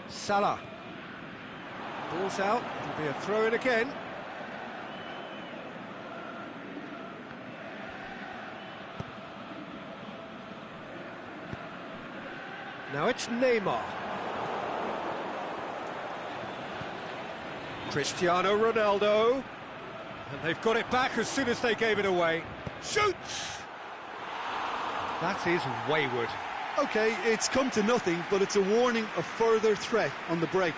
Salah. Ball's out, it'll be a throw-in again. Now it's Neymar. Cristiano Ronaldo. And they've got it back as soon as they gave it away. Shoots! That is wayward. OK, it's come to nothing, but it's a warning of further threat on the break.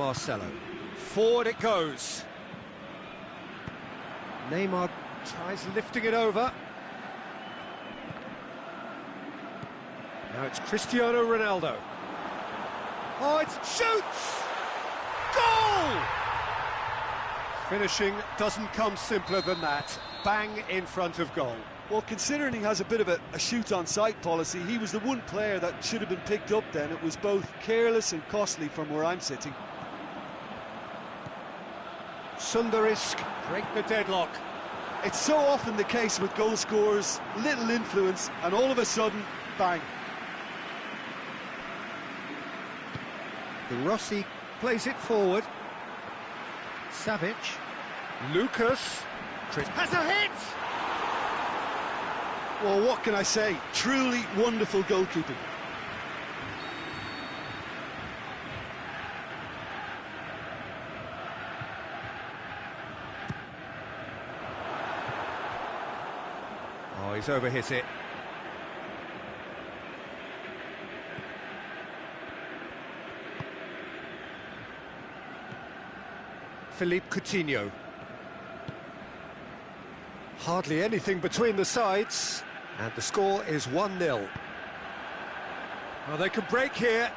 Marcelo. Forward it goes. Neymar tries lifting it over. Now it's Cristiano Ronaldo. Oh, it shoots! Goal! Finishing doesn't come simpler than that. Bang in front of goal. Well, considering he has a bit of a shoot-on-sight policy, he was the one player that should have been picked up then. It was both careless and costly from where I'm sitting. Sundarisk break the deadlock. It's so often the case with goal scorers, little influence, and all of a sudden, bang. De Rossi plays it forward. Savic. Lucas. Has a hit! Well, what can I say? Truly wonderful goalkeeping. Oh, he's overhit it. Philippe Coutinho. Hardly anything between the sides, and the score is 1-0. Well, they can break here.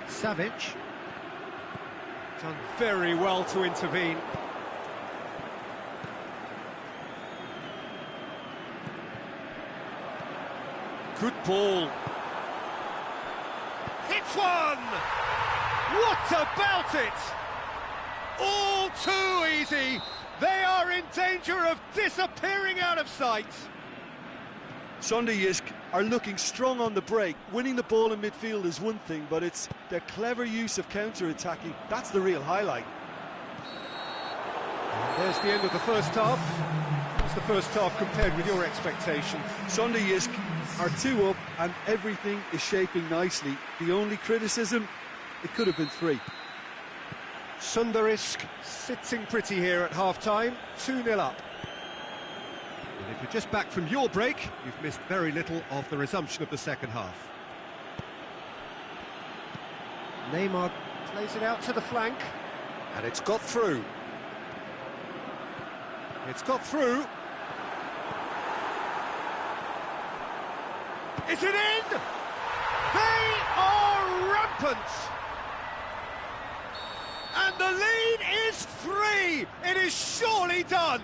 Savic. Done very well to intervene. Good ball. Hits one! What about it? All too easy. They are in danger of disappearing out of sight. Sundarisk are looking strong on the break. Winning the ball in midfield is one thing, but it's their clever use of counter-attacking. That's the real highlight. And there's the end of the first half. What's the first half compared with your expectation? Sundarisk are 2 up and everything is shaping nicely. The only criticism, it could have been 3. Sundarisk sitting pretty here at half-time, 2-0 up. And if you're just back from your break, you've missed very little of the resumption of the second half. Neymar plays it out to the flank, and it's got through. It's got through. Is it in? They are rampant! And the lead is 3! It is surely done!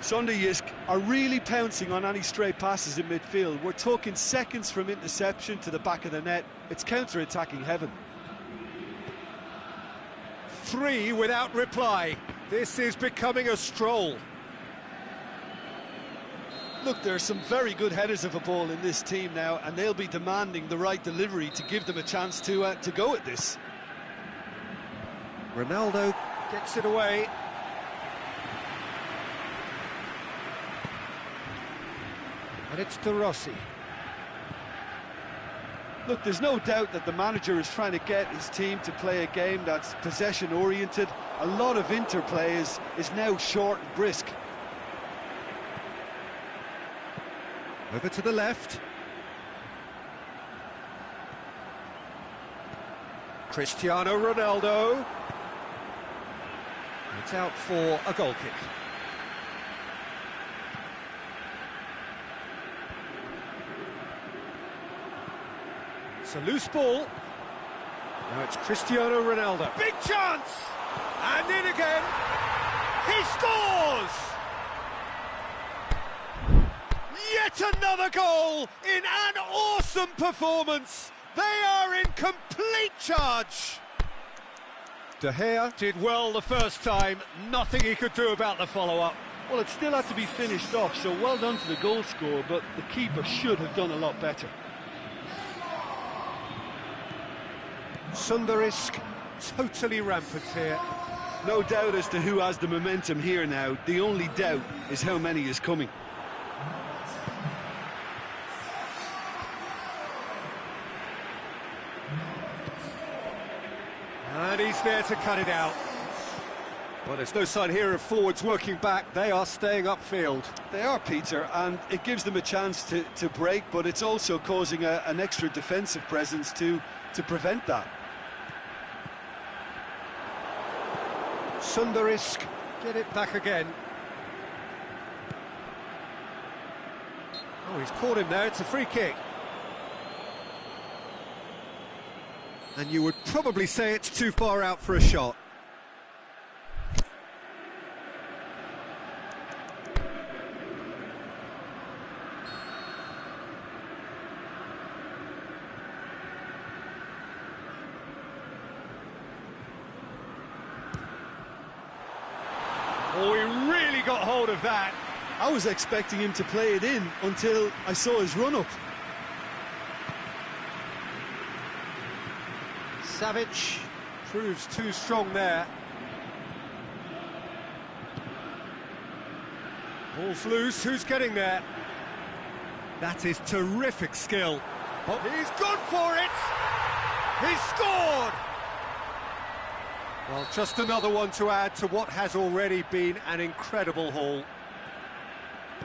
Sundarisk are really pouncing on any stray passes in midfield. We're talking seconds from interception to the back of the net. It's counter-attacking heaven. 3 without reply. This is becoming a stroll. Look, there are some very good headers of a ball in this team now, and they'll be demanding the right delivery to give them a chance to go at this. Ronaldo gets it away. And it's De Rossi. Look, there's no doubt that the manager is trying to get his team to play a game that's possession-oriented. A lot of interplay is now short and brisk. Over to the left. Cristiano Ronaldo. It's out for a goal kick. It's a loose ball. Now it's Cristiano Ronaldo. Big chance! And in again. He scores! Yet another goal in an awesome performance. They are in complete charge. De Gea did well the first time. Nothing he could do about the follow-up. Well, it still had to be finished off, so well done to the goal scorer, but the keeper should have done a lot better. Sundarisk totally rampant here. No doubt as to who has the momentum here now. The only doubt is how many is coming. And he's there to cut it out. Well, there's no sign here of forwards working back. They are staying upfield. They are, Peter, and it gives them a chance to break, but it's also causing an extra defensive presence to prevent that. Sundarisk get it back again. Oh, he's caught him there, it's a free kick. And you would probably say it's too far out for a shot. Oh, he really got hold of that. I was expecting him to play it in until I saw his run-up. Savic proves too strong there. Ball's loose, who's getting there? That is terrific skill. Oh, he's gone for it! He's scored! Well, just another one to add to what has already been an incredible haul.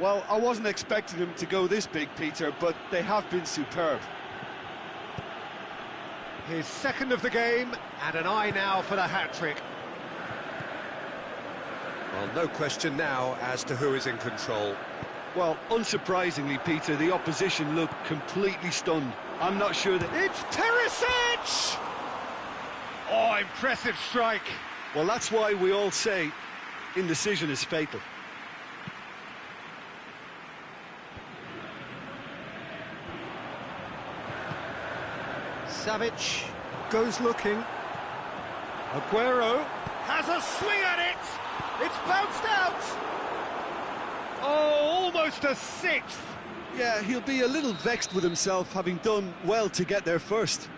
Well, I wasn't expecting them to go this big, Peter, but they have been superb. His second of the game, and an eye now for the hat-trick. Well, no question now as to who is in control. Well, unsurprisingly, Peter, the opposition looked completely stunned. I'm not sure that... It's Perisic! Oh, impressive strike. Well, that's why we all say indecision is fatal. Savic goes looking. Aguero has a swing at it. It's bounced out. Oh, almost a sixth. Yeah, he'll be a little vexed with himself, having done well to get there first.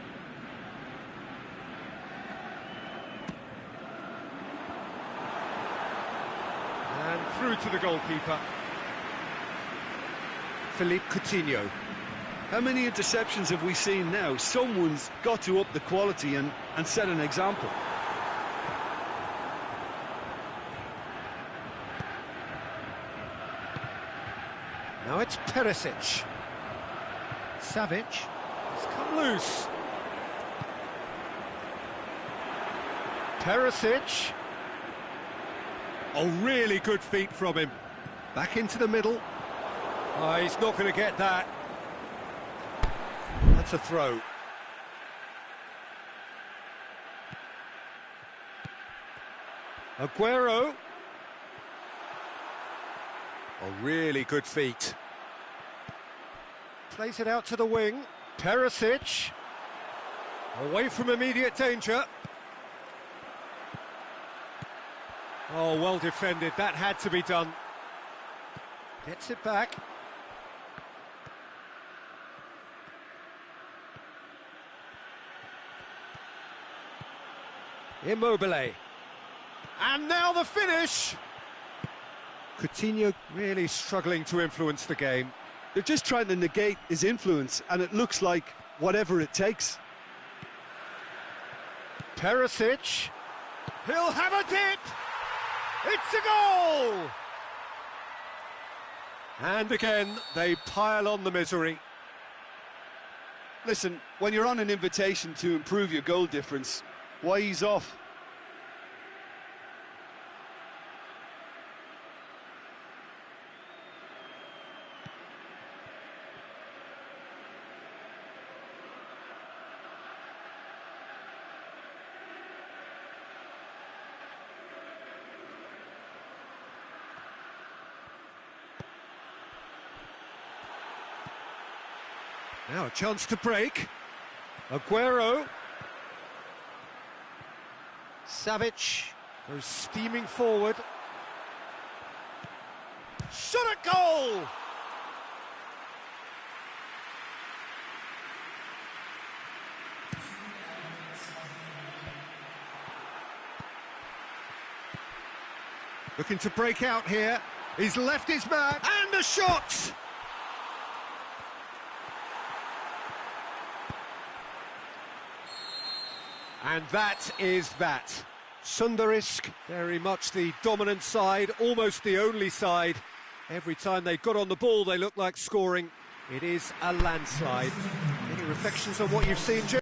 And through to the goalkeeper. Philippe Coutinho. How many interceptions have we seen now? Someone's got to up the quality and set an example. Now it's Perisic. Savic has come loose. Perisic. Oh, really good feet from him. Back into the middle. Oh, he's not going to get that. That's a throw. Aguero. Oh, really good feet. Plays it out to the wing. Perisic. Away from immediate danger. Oh, well defended. That had to be done. Gets it back. Immobile. And now the finish! Coutinho really struggling to influence the game. They're just trying to negate his influence, and it looks like whatever it takes. Perisic. He'll have a dip! It's a goal! And again, they pile on the misery. Listen, when you're on an invitation to improve your goal difference, why ease off? Now a chance to break. Aguero. Savic goes steaming forward. Shot at goal! Looking to break out here. He's left his mark, and a shot! And that is that. Sundarisk, very much the dominant side, almost the only side. Every time they got on the ball, they looked like scoring. It is a landslide. Any reflections on what you've seen, Jim?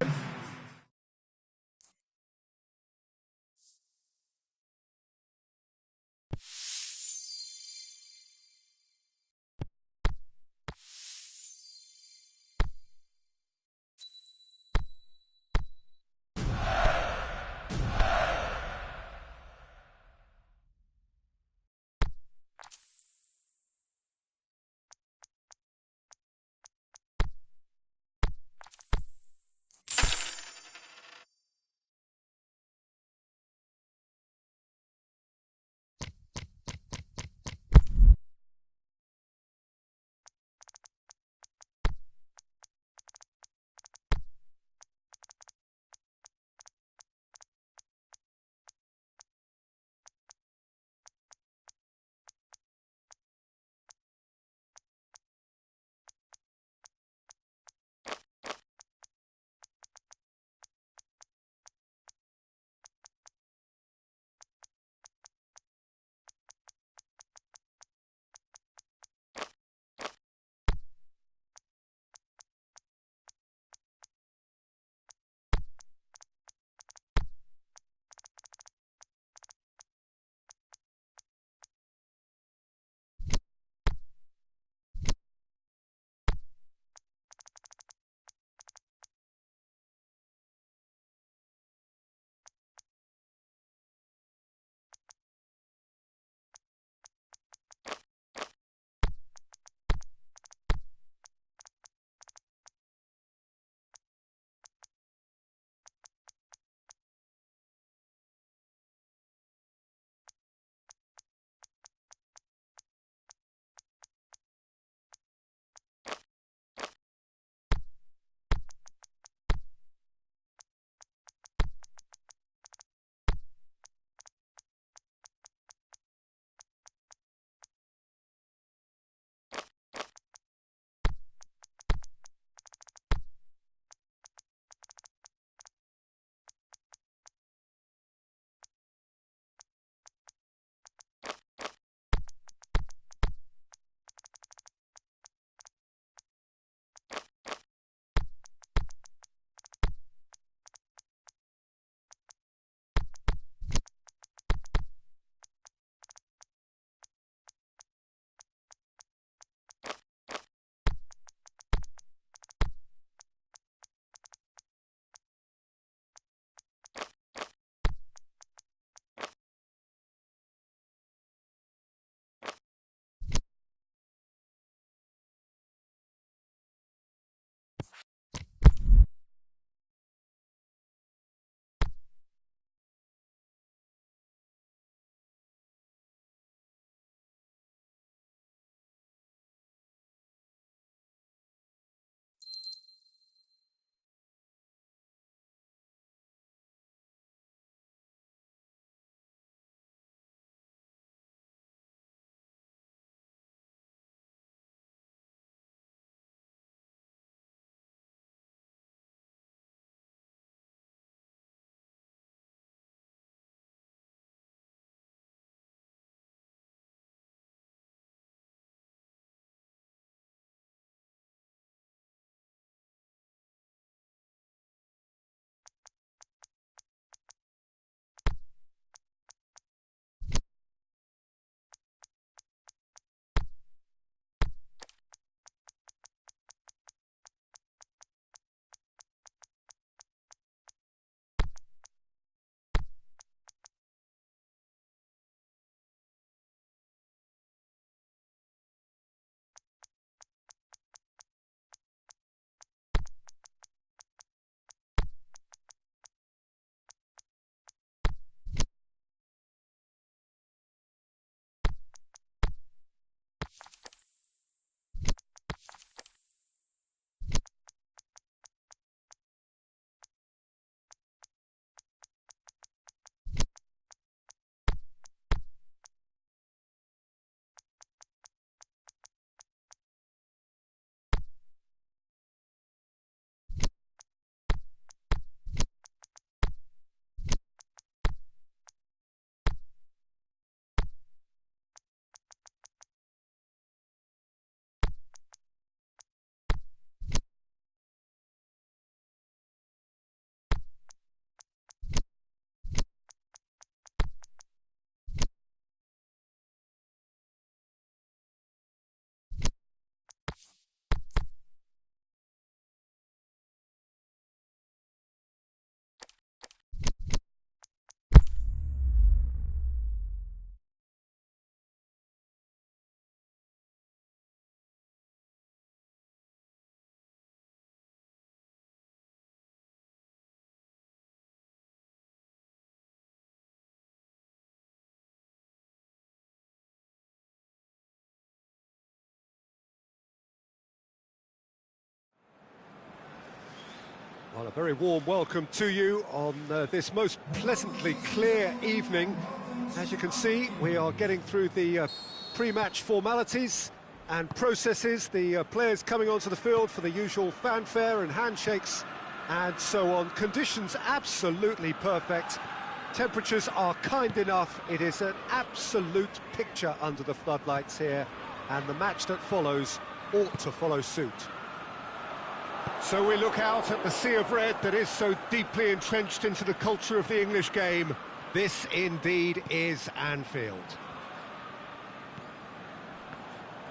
Well, a very warm welcome to you on this most pleasantly clear evening. As you can see, we are getting through the pre-match formalities and processes, the players coming onto the field for the usual fanfare and handshakes and so on. Conditions absolutely perfect. Temperatures are kind enough. It is an absolute picture under the floodlights here, and the match that follows ought to follow suit. So we look out at the sea of red that is so deeply entrenched into the culture of the English game. This indeed is Anfield.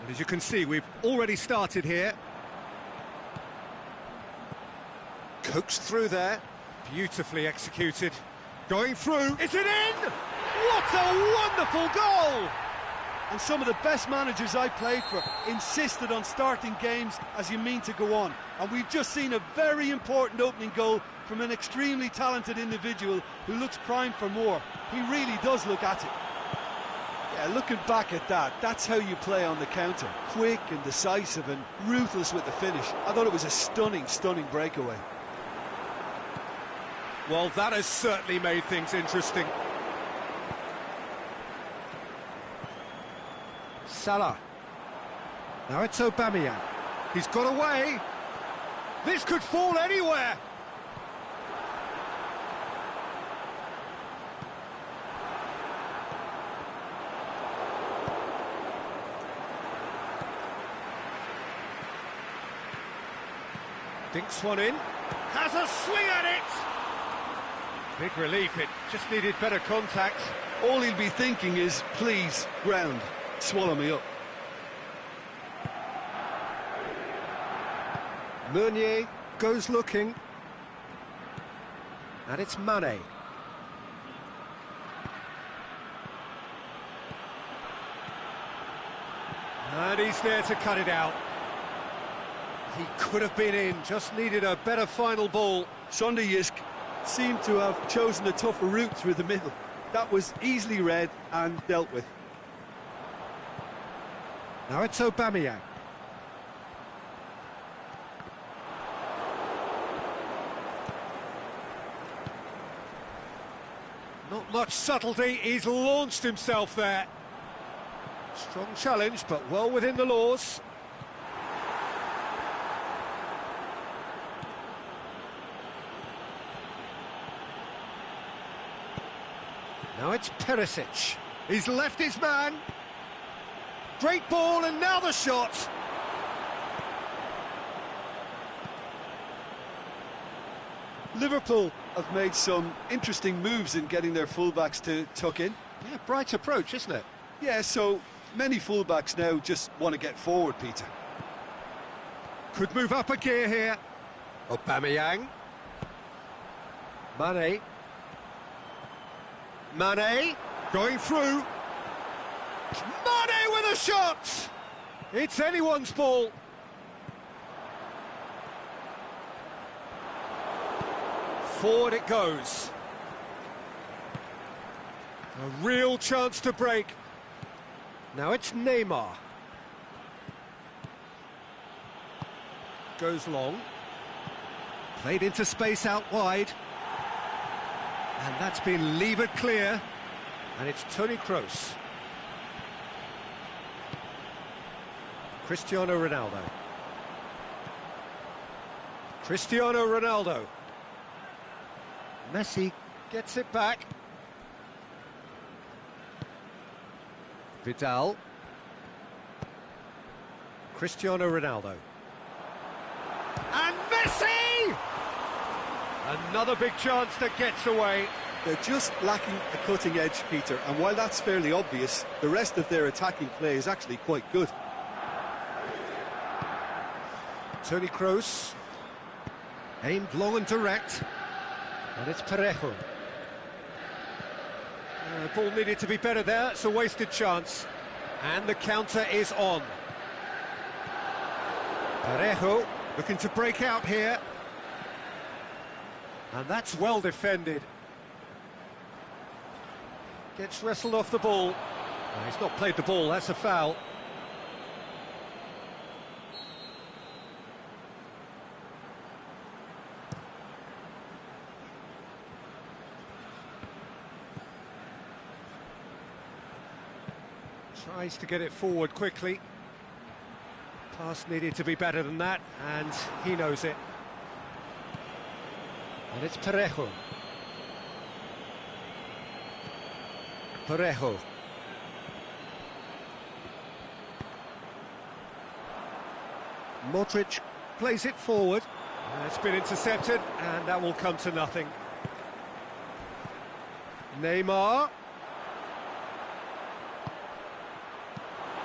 And as you can see, we've already started here. Coaxed through there, beautifully executed. Going through, is it in? What a wonderful goal! And some of the best managers I played for insisted on starting games as you mean to go on. And we've just seen a very important opening goal from an extremely talented individual who looks primed for more. He really does look at it. Yeah, looking back at that, that's how you play on the counter. Quick and decisive and ruthless with the finish. I thought it was a stunning, stunning breakaway. Well, that has certainly made things interesting. Salah. Now it's Aubameyang. He's got away. This could fall anywhere. Dinks one in. Has a swing at it. Big relief. It just needed better contact. All he'll be thinking is, please, ground, swallow me up. Meunier goes looking. And it's Mane. And he's there to cut it out. He could have been in, just needed a better final ball. Sonderjisk seemed to have chosen a tougher route through the middle. That was easily read and dealt with. Now it's Aubameyang. Not much subtlety, he's launched himself there. Strong challenge, but well within the laws. Now it's Perisic. He's left his man. Great ball, and now the shot. Liverpool have made some interesting moves in getting their fullbacks to tuck in. Yeah, bright approach, isn't it? Yeah, so many fullbacks now just want to get forward, Peter. Could move up a gear here. Aubameyang. Mane. Mane going through. Mane with a shot! It's anyone's ball. Forward it goes. A real chance to break. Now it's Neymar. Goes long. Played into space out wide. And that's been levered clear. And it's Toni Kroos. Cristiano Ronaldo. Cristiano Ronaldo. Messi gets it back. Vidal. Cristiano Ronaldo. And Messi! Another big chance that gets away. They're just lacking a cutting edge, Peter, and while that's fairly obvious, the rest of their attacking play is actually quite good. Toni Kroos. Aimed long and direct. And it's Parejo. The ball needed to be better there, it's a wasted chance. And the counter is on. Parejo looking to break out here. And that's well defended. Gets wrestled off the ball. He's not played the ball, that's a foul. Tries to get it forward quickly. Pass needed to be better than that, and he knows it. And it's Parejo. Parejo. Modric plays it forward. It's been intercepted, and that will come to nothing. Neymar.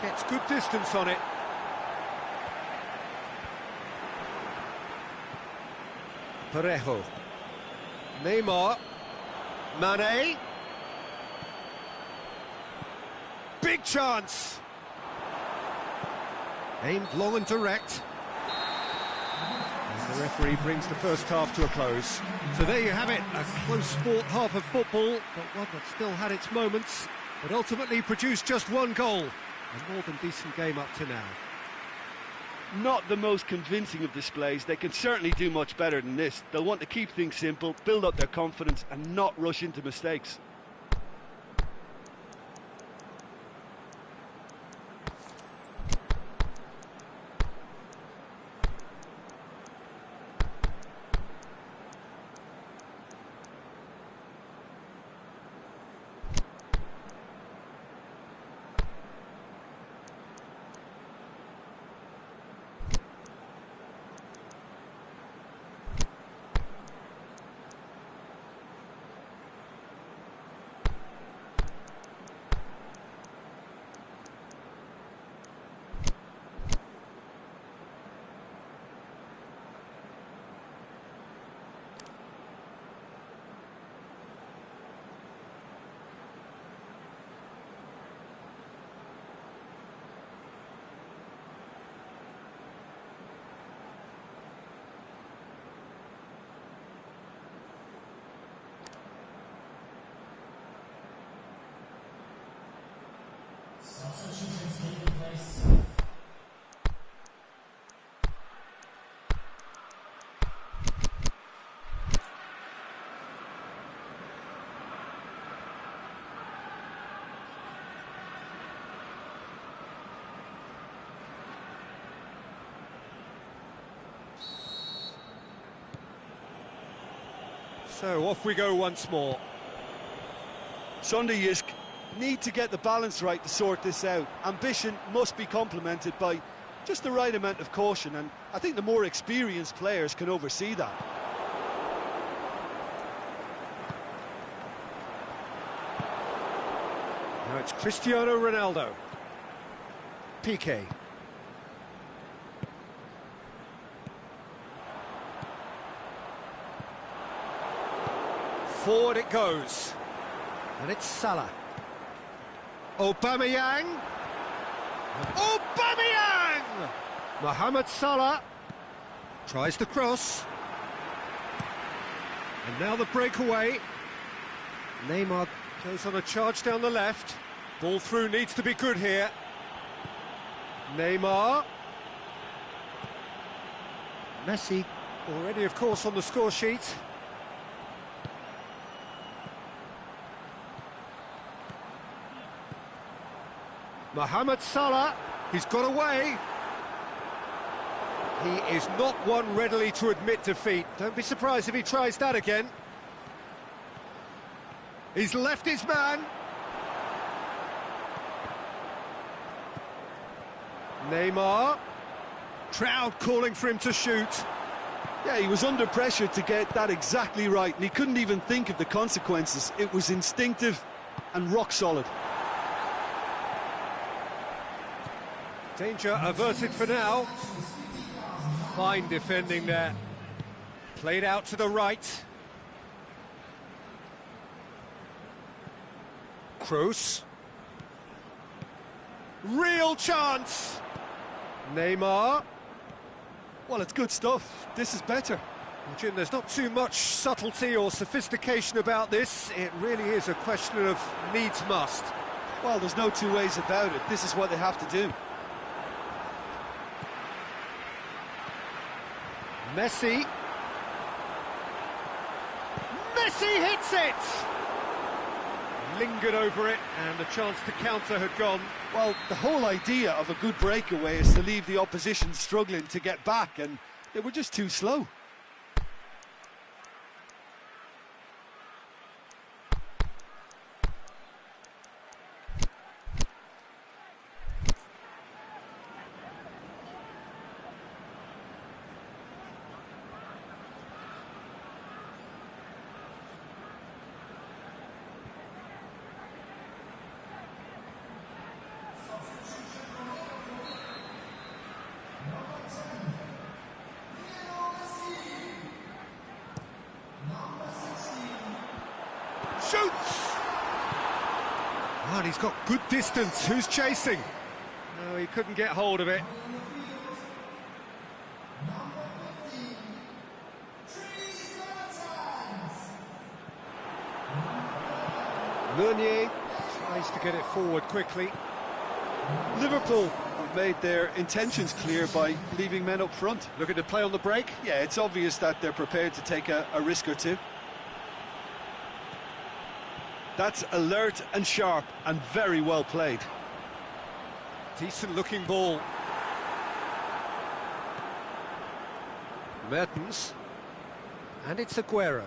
Gets good distance on it. Parejo. Neymar. Mane. Big chance. Aimed long and direct. And the referee brings the first half to a close. So there you have it, a close-fought half of football, but one that still had its moments, but ultimately produced just one goal. A more than decent game up to now. Not the most convincing of displays. They can certainly do much better than this. They'll want to keep things simple, build up their confidence and not rush into mistakes. So off we go once more. Sunday Yisk need to get the balance right to sort this out. Ambition must be complemented by just the right amount of caution, and I think the more experienced players can oversee that. Now it's Cristiano Ronaldo. Piqué. Forward it goes. And it's Salah. Aubameyang. Aubameyang! Mohamed Salah tries the cross. And now the breakaway. Neymar goes on a charge down the left. Ball through needs to be good here. Neymar. Messi already, of course, on the score sheet. Mohamed Salah, he's got away. He is not one readily to admit defeat. Don't be surprised if he tries that again. He's left his man. Neymar. Crowd calling for him to shoot. Yeah, he was under pressure to get that exactly right, and he couldn't even think of the consequences. It was instinctive and rock solid. Danger averted for now. Fine defending there. Played out to the right. Kroos. Real chance. Neymar. Well, it's good stuff. This is better. Well, Jim, there's not too much subtlety or sophistication about this. It really is a question of needs must. Well, there's no two ways about it. This is what they have to do. Messi. Messi hits it! lingered over it, and the chance to counter had gone. Well, the whole idea of a good breakaway is to leave the opposition struggling to get back, and they were just too slow. Shoots! Oh, and he's got good distance. Who's chasing? No, he couldn't get hold of it. Meunier tries to get it forward quickly. Liverpool have made their intentions clear by leaving men up front. Looking to play on the break? Yeah, it's obvious that they're prepared to take a risk or two. That's alert and sharp and very well played. Decent looking ball. Mertens. And it's Aguero.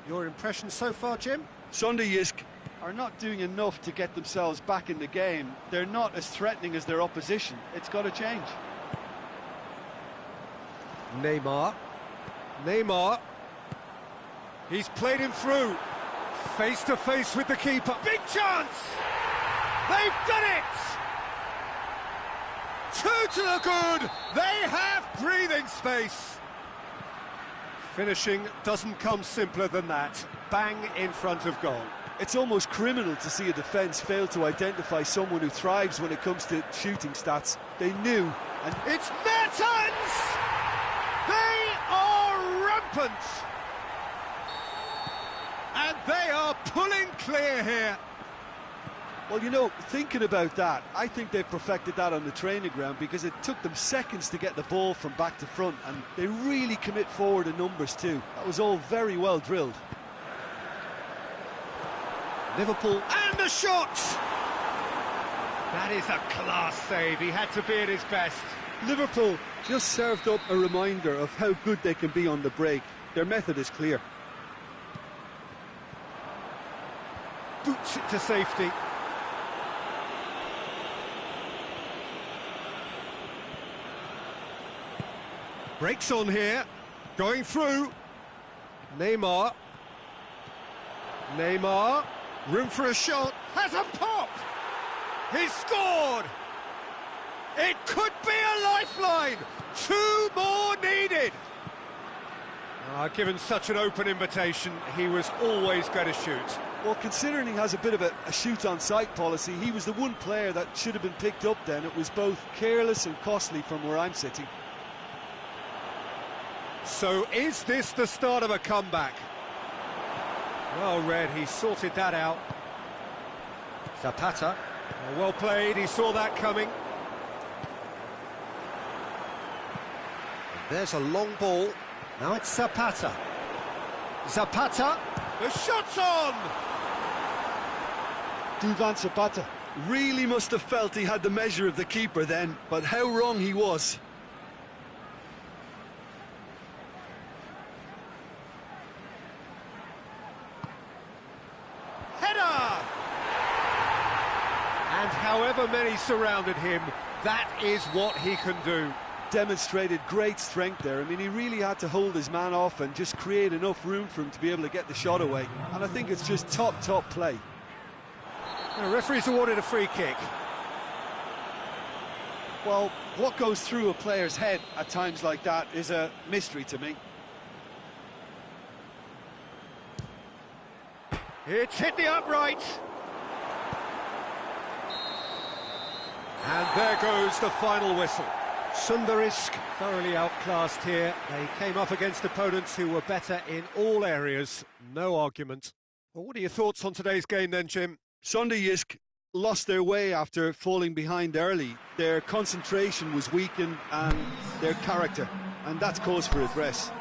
Your impression so far, Jim? Sunderjysk are not doing enough to get themselves back in the game. They're not as threatening as their opposition. It's got to change. Neymar. He's played him through. Face to face with the keeper. Big chance! They've done it! Two to the good! They have breathing space. Finishing doesn't come simpler than that. Bang in front of goal. It's almost criminal to see a defence fail to identify someone who thrives when it comes to shooting stats. They knew, and it's Mertens! They are rampant! And they are pulling clear here. Well, you know, thinking about that, I think they've perfected that on the training ground because it took them seconds to get the ball from back to front, and they really commit forward in numbers too. That was all very well drilled. Liverpool, and the shot! That is a class save. He had to be at his best. Liverpool just served up a reminder of how good they can be on the break. Their method is clear. Boots it to safety. Breaks on here. Going through. Neymar. Room for a shot. Has a pop. He's scored. It could be a lifeline. Two more needed. Given such an open invitation, he was always going to shoot. Well, considering he has a bit of a shoot-on-sight policy, he was the one player that should have been picked up then. It was both careless and costly from where I'm sitting. So is this the start of a comeback? Well read, he sorted that out. Zapata. Well played, he saw that coming. And there's a long ball. Now it's Zapata. The shot's on! Duvan Zapata really must have felt he had the measure of the keeper then, but how wrong he was. Header! And however many surrounded him, that is what he can do. Demonstrated great strength there. I mean, he really had to hold his man off and just create enough room for him to be able to get the shot away. And I think it's just top play. The referee's awarded a free kick. Well, what goes through a player's head at times like that is a mystery to me. It's hit the upright. And there goes the final whistle. Sunderjysk thoroughly outclassed here. They came up against opponents who were better in all areas. No argument. Well, what are your thoughts on today's game then, Jim? Sunderjysk lost their way after falling behind early. Their concentration was weakened and their character, and that's cause for address.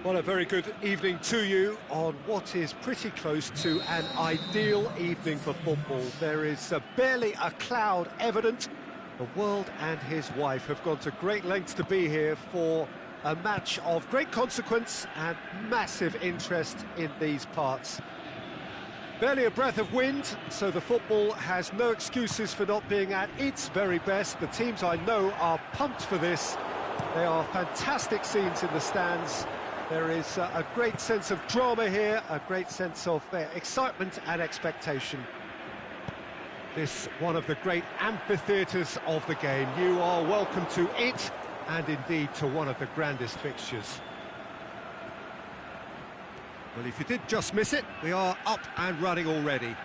Well, a very good evening to you on what is pretty close to an ideal evening for football. There is barely a cloud evident. The world and his wife have gone to great lengths to be here for a match of great consequence and massive interest in these parts. Barely a breath of wind, so the football has no excuses for not being at its very best. The teams I know are pumped for this. They are fantastic scenes in the stands. There is a great sense of drama here, a great sense of excitement and expectation. This one of the great amphitheatres of the game. You are welcome to it, and indeed to one of the grandest fixtures. Well, if you did just miss it, we are up and running already.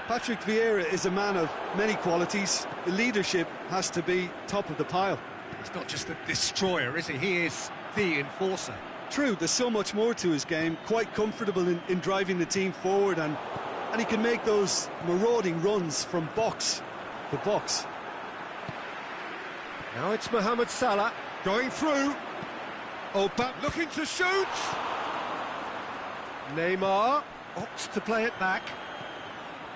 Patrick Vieira is a man of many qualities. The leadership has to be top of the pile. He's not just a destroyer, is he? He is the enforcer. True, there's so much more to his game, quite comfortable in driving the team forward, and he can make those marauding runs from box to box. Now it's Mohamed Salah going through. Oh, but looking to shoot. Neymar opts to play it back.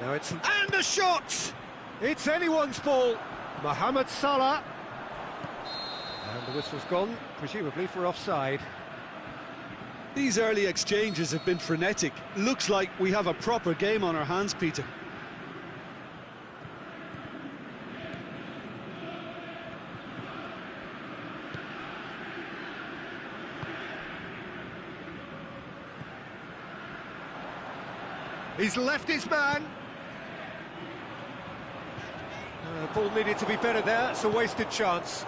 Now it's and a shot. It's anyone's ball. Mohamed Salah. And the whistle's gone, presumably for offside. These early exchanges have been frenetic. Looks like we have a proper game on our hands, Peter. He's left his man. Ball needed to be better there. It's a wasted chance.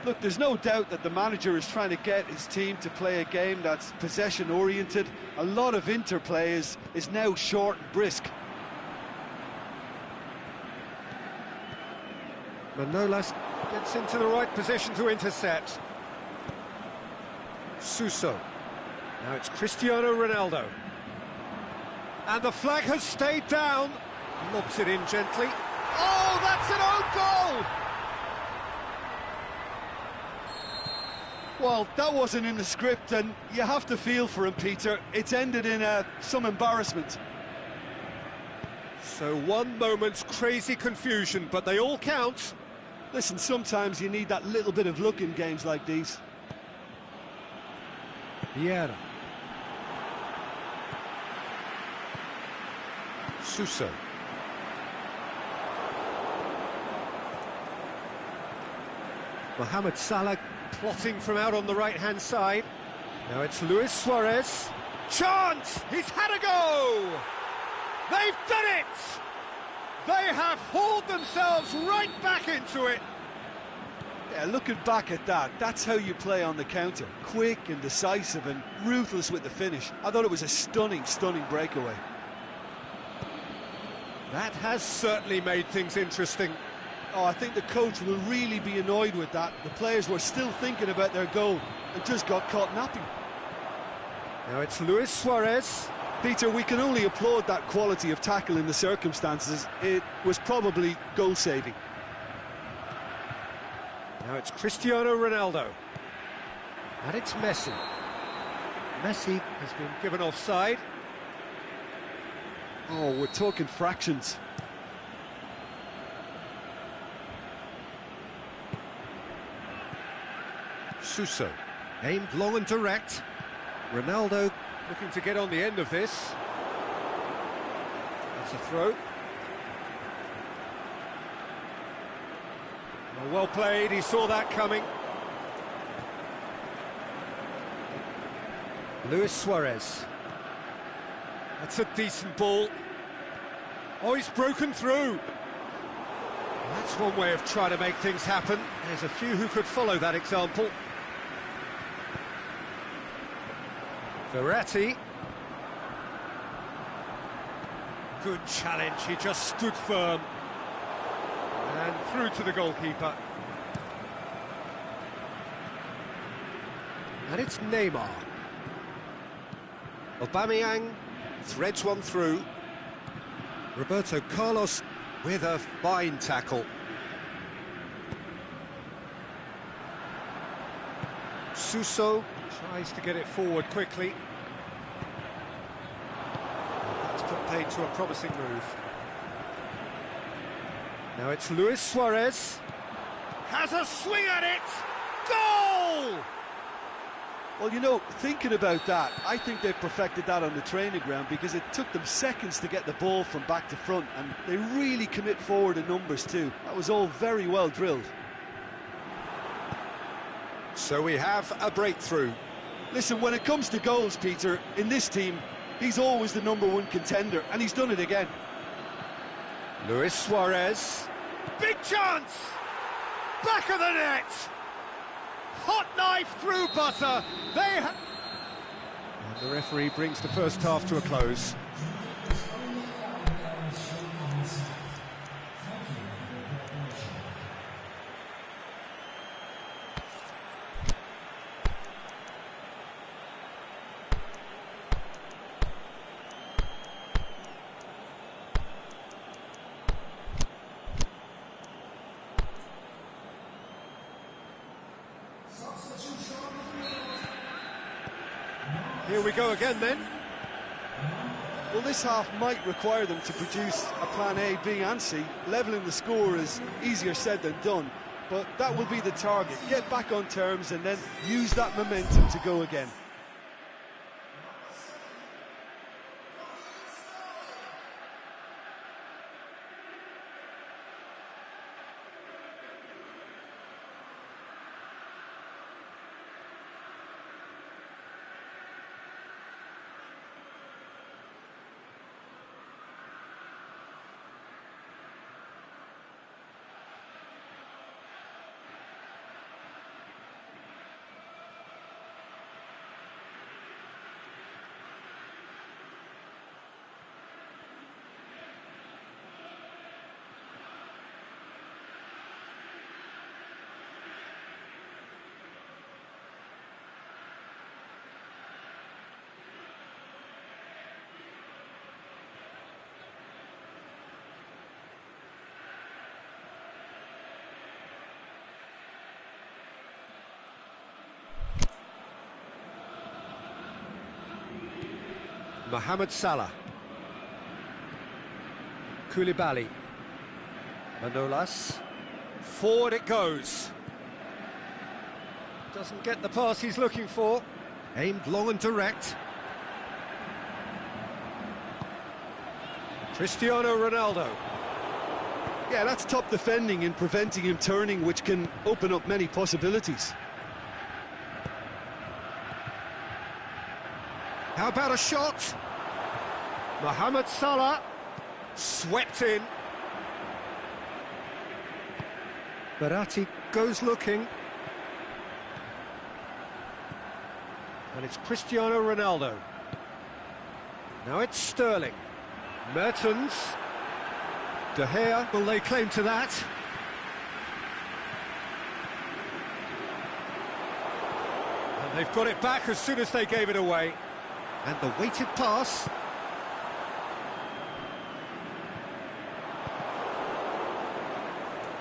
Look, there's no doubt that the manager is trying to get his team to play a game that's possession-oriented. A lot of interplay is now short and brisk. Manolas gets into the right position to intercept. Suso. Now it's Cristiano Ronaldo. And the flag has stayed down. Lobs it in gently. Oh, that's an own goal! Well, that wasn't in the script, and you have to feel for him, Peter. It's ended in some embarrassment. So one moment's crazy confusion, but they all count. Listen, sometimes you need that little bit of luck in games like these. Vieira. Suso. Mohamed Salah plotting from out on the right-hand side. Now it's Luis Suarez. Chance! He's had a go! They've done it! They have hauled themselves right back into it. Yeah, looking back at that, that's how you play on the counter. Quick and decisive and ruthless with the finish. I thought it was a stunning, stunning breakaway. That has certainly made things interesting. Oh, I think the coach will really be annoyed with that. The players were still thinking about their goal and just got caught napping. Now it's Luis Suarez. Peter, we can only applaud that quality of tackle in the circumstances. It was probably goal-saving. Now it's Cristiano Ronaldo. And it's Messi. Messi has been given offside. Oh, we're talking fractions. Suso, aimed long and direct. Ronaldo looking to get on the end of this. That's a throw. Well played, he saw that coming. Luis Suarez. That's a decent ball. Oh, he's broken through. That's one way of trying to make things happen. There's a few who could follow that example. Verratti. Good challenge, he just stood firm. And through to the goalkeeper. And it's Neymar. Aubameyang threads one through. Roberto Carlos with a fine tackle. Suso tries to get it forward quickly. That's put paid to a promising move. Now it's Luis Suarez. Has a swing at it! Goal! Well, you know, thinking about that, I think they've perfected that on the training ground, because it took them seconds to get the ball from back to front, and they really commit forward in numbers too. That was all very well drilled. So we have a breakthrough. Listen, when it comes to goals, Peter, in this team, he's always the #1 contender, and he's done it again. Luis Suarez. Big chance! Back of the net! Hot knife through butter. And the referee brings the first half to a close. Here we go again then. Well, this half might require them to produce a plan A, B and C. Levelling the score is easier said than done, but that will be the target. Get back on terms and then use that momentum to go again. Mohamed Salah. Koulibaly. Manolas. Forward it goes. Doesn't get the pass he's looking for. Aimed long and direct. Cristiano Ronaldo. Yeah, that's top defending and preventing him turning, which can open up many possibilities. How about a shot? Mohamed Salah swept in. Verratti goes looking. And it's Cristiano Ronaldo. Now it's Sterling. Mertens. De Gea will lay claim to that. And they've got it back as soon as they gave it away. And the weighted pass.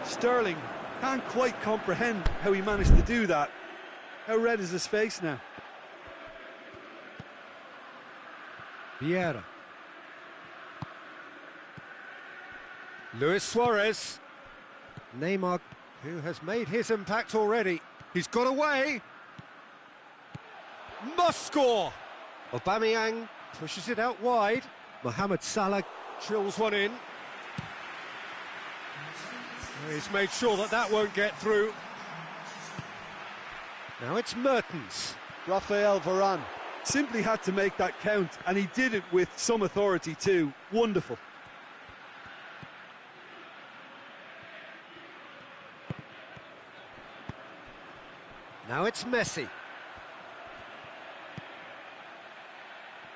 Sterling can't quite comprehend how he managed to do that. How red is his face now? Vieira. Luis Suarez. Neymar, who has made his impact already. He's got away. Must score. Aubameyang pushes it out wide. Mohamed Salah drills one in. He's made sure that that won't get through. Now it's Mertens. Raphael Varane simply had to make that count, and he did it with some authority too. Wonderful. Now it's Messi.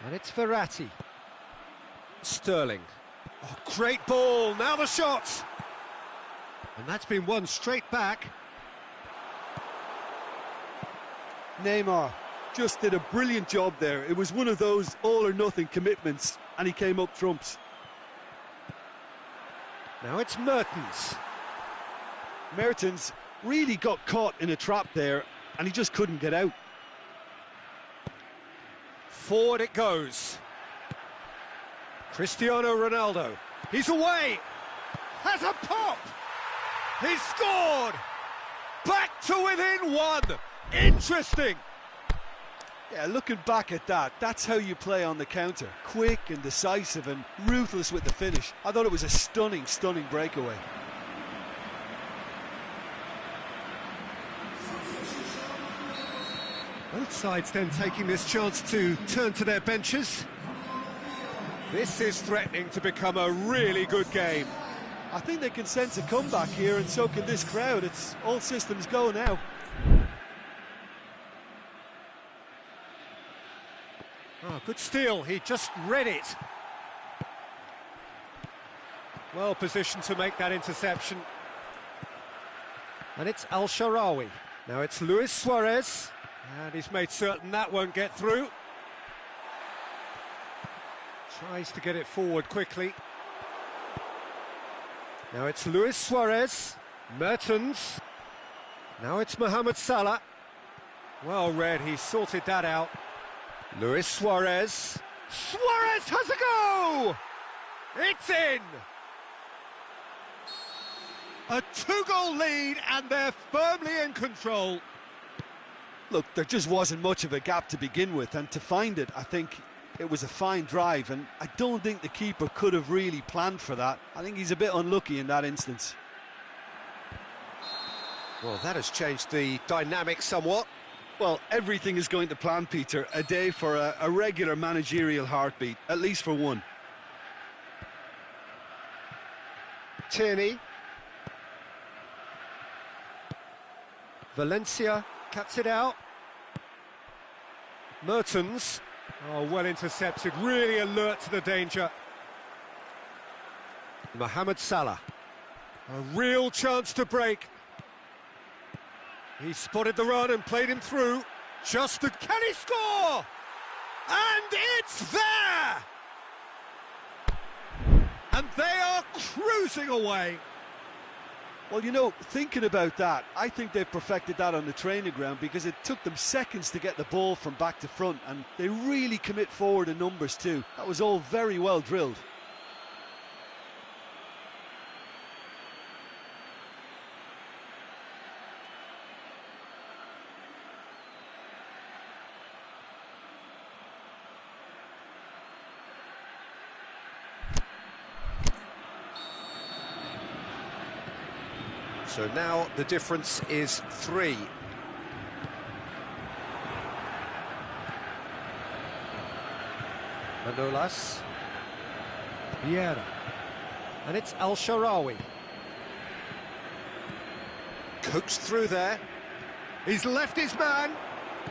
And it's Verratti. Sterling. Oh, great ball, now the shot! And that's been won straight back. Neymar just did a brilliant job there. It was one of those all-or-nothing commitments, and he came up trumps. Now it's Mertens. Mertens really got caught in a trap there, and he just couldn't get out. Forward it goes. Cristiano Ronaldo. He's away. Has a pop. He's scored. Back to within one. Interesting. Yeah, looking back at that, that's how you play on the counter. Quick and decisive and ruthless with the finish. I thought it was a stunning, stunning breakaway. Both sides then taking this chance to turn to their benches. This is threatening to become a really good game. I think they can sense a comeback here, and so can this crowd. It's all systems go now. Oh, good steal, he just read it. Well positioned to make that interception. And it's Al-Sharawi. Now it's Luis Suarez. And he's made certain that won't get through. Tries to get it forward quickly. Now it's Luis Suarez. Mertens. Now it's Mohamed Salah. Well read, he sorted that out. Luis Suarez. Suarez has a go! It's in! A 2-goal lead and they're firmly in control. Look, there just wasn't much of a gap to begin with, and to find it, I think it was a fine drive, and I don't think the keeper could have really planned for that. I think he's a bit unlucky in that instance. Well, that has changed the dynamic somewhat. Well, everything is going to plan, Peter. A day for a regular managerial heartbeat, at least for one. Tierney. Valencia cuts it out. Mertens. Oh, well intercepted, really alert to the danger. Mohamed Salah. A real chance to break. He spotted the run and played him through. Can he score? And it's there! And they are cruising away. Well, you know, thinking about that, I think they've perfected that on the training ground, because it took them seconds to get the ball from back to front, and they really commit forward in numbers too. That was all very well drilled. So now the difference is 3. Manolas. Vieira. And it's Al-Sharawi. Coaxed through there. He's left his man.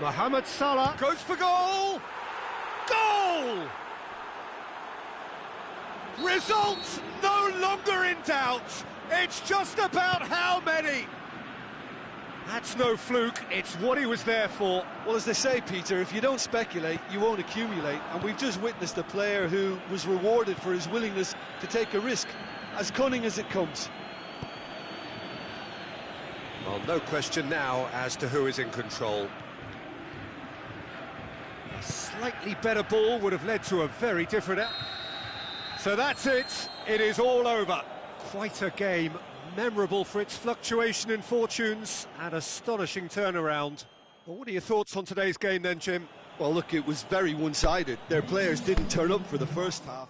Mohamed Salah goes for goal. Goal! Results no longer in doubt. It's just about how many. That's no fluke, it's what he was there for. Well, as they say, Peter, if you don't speculate, you won't accumulate. And we've just witnessed a player who was rewarded for his willingness to take a risk, as cunning as it comes. Well, no question now as to who is in control. A slightly better ball would have led to a very different... So that's it, it is all over. Quite a game, memorable for its fluctuation in fortunes and astonishing turnaround. Well, what are your thoughts on today's game then, Jim? Well, look, it was very one-sided. Their players didn't turn up for the first half.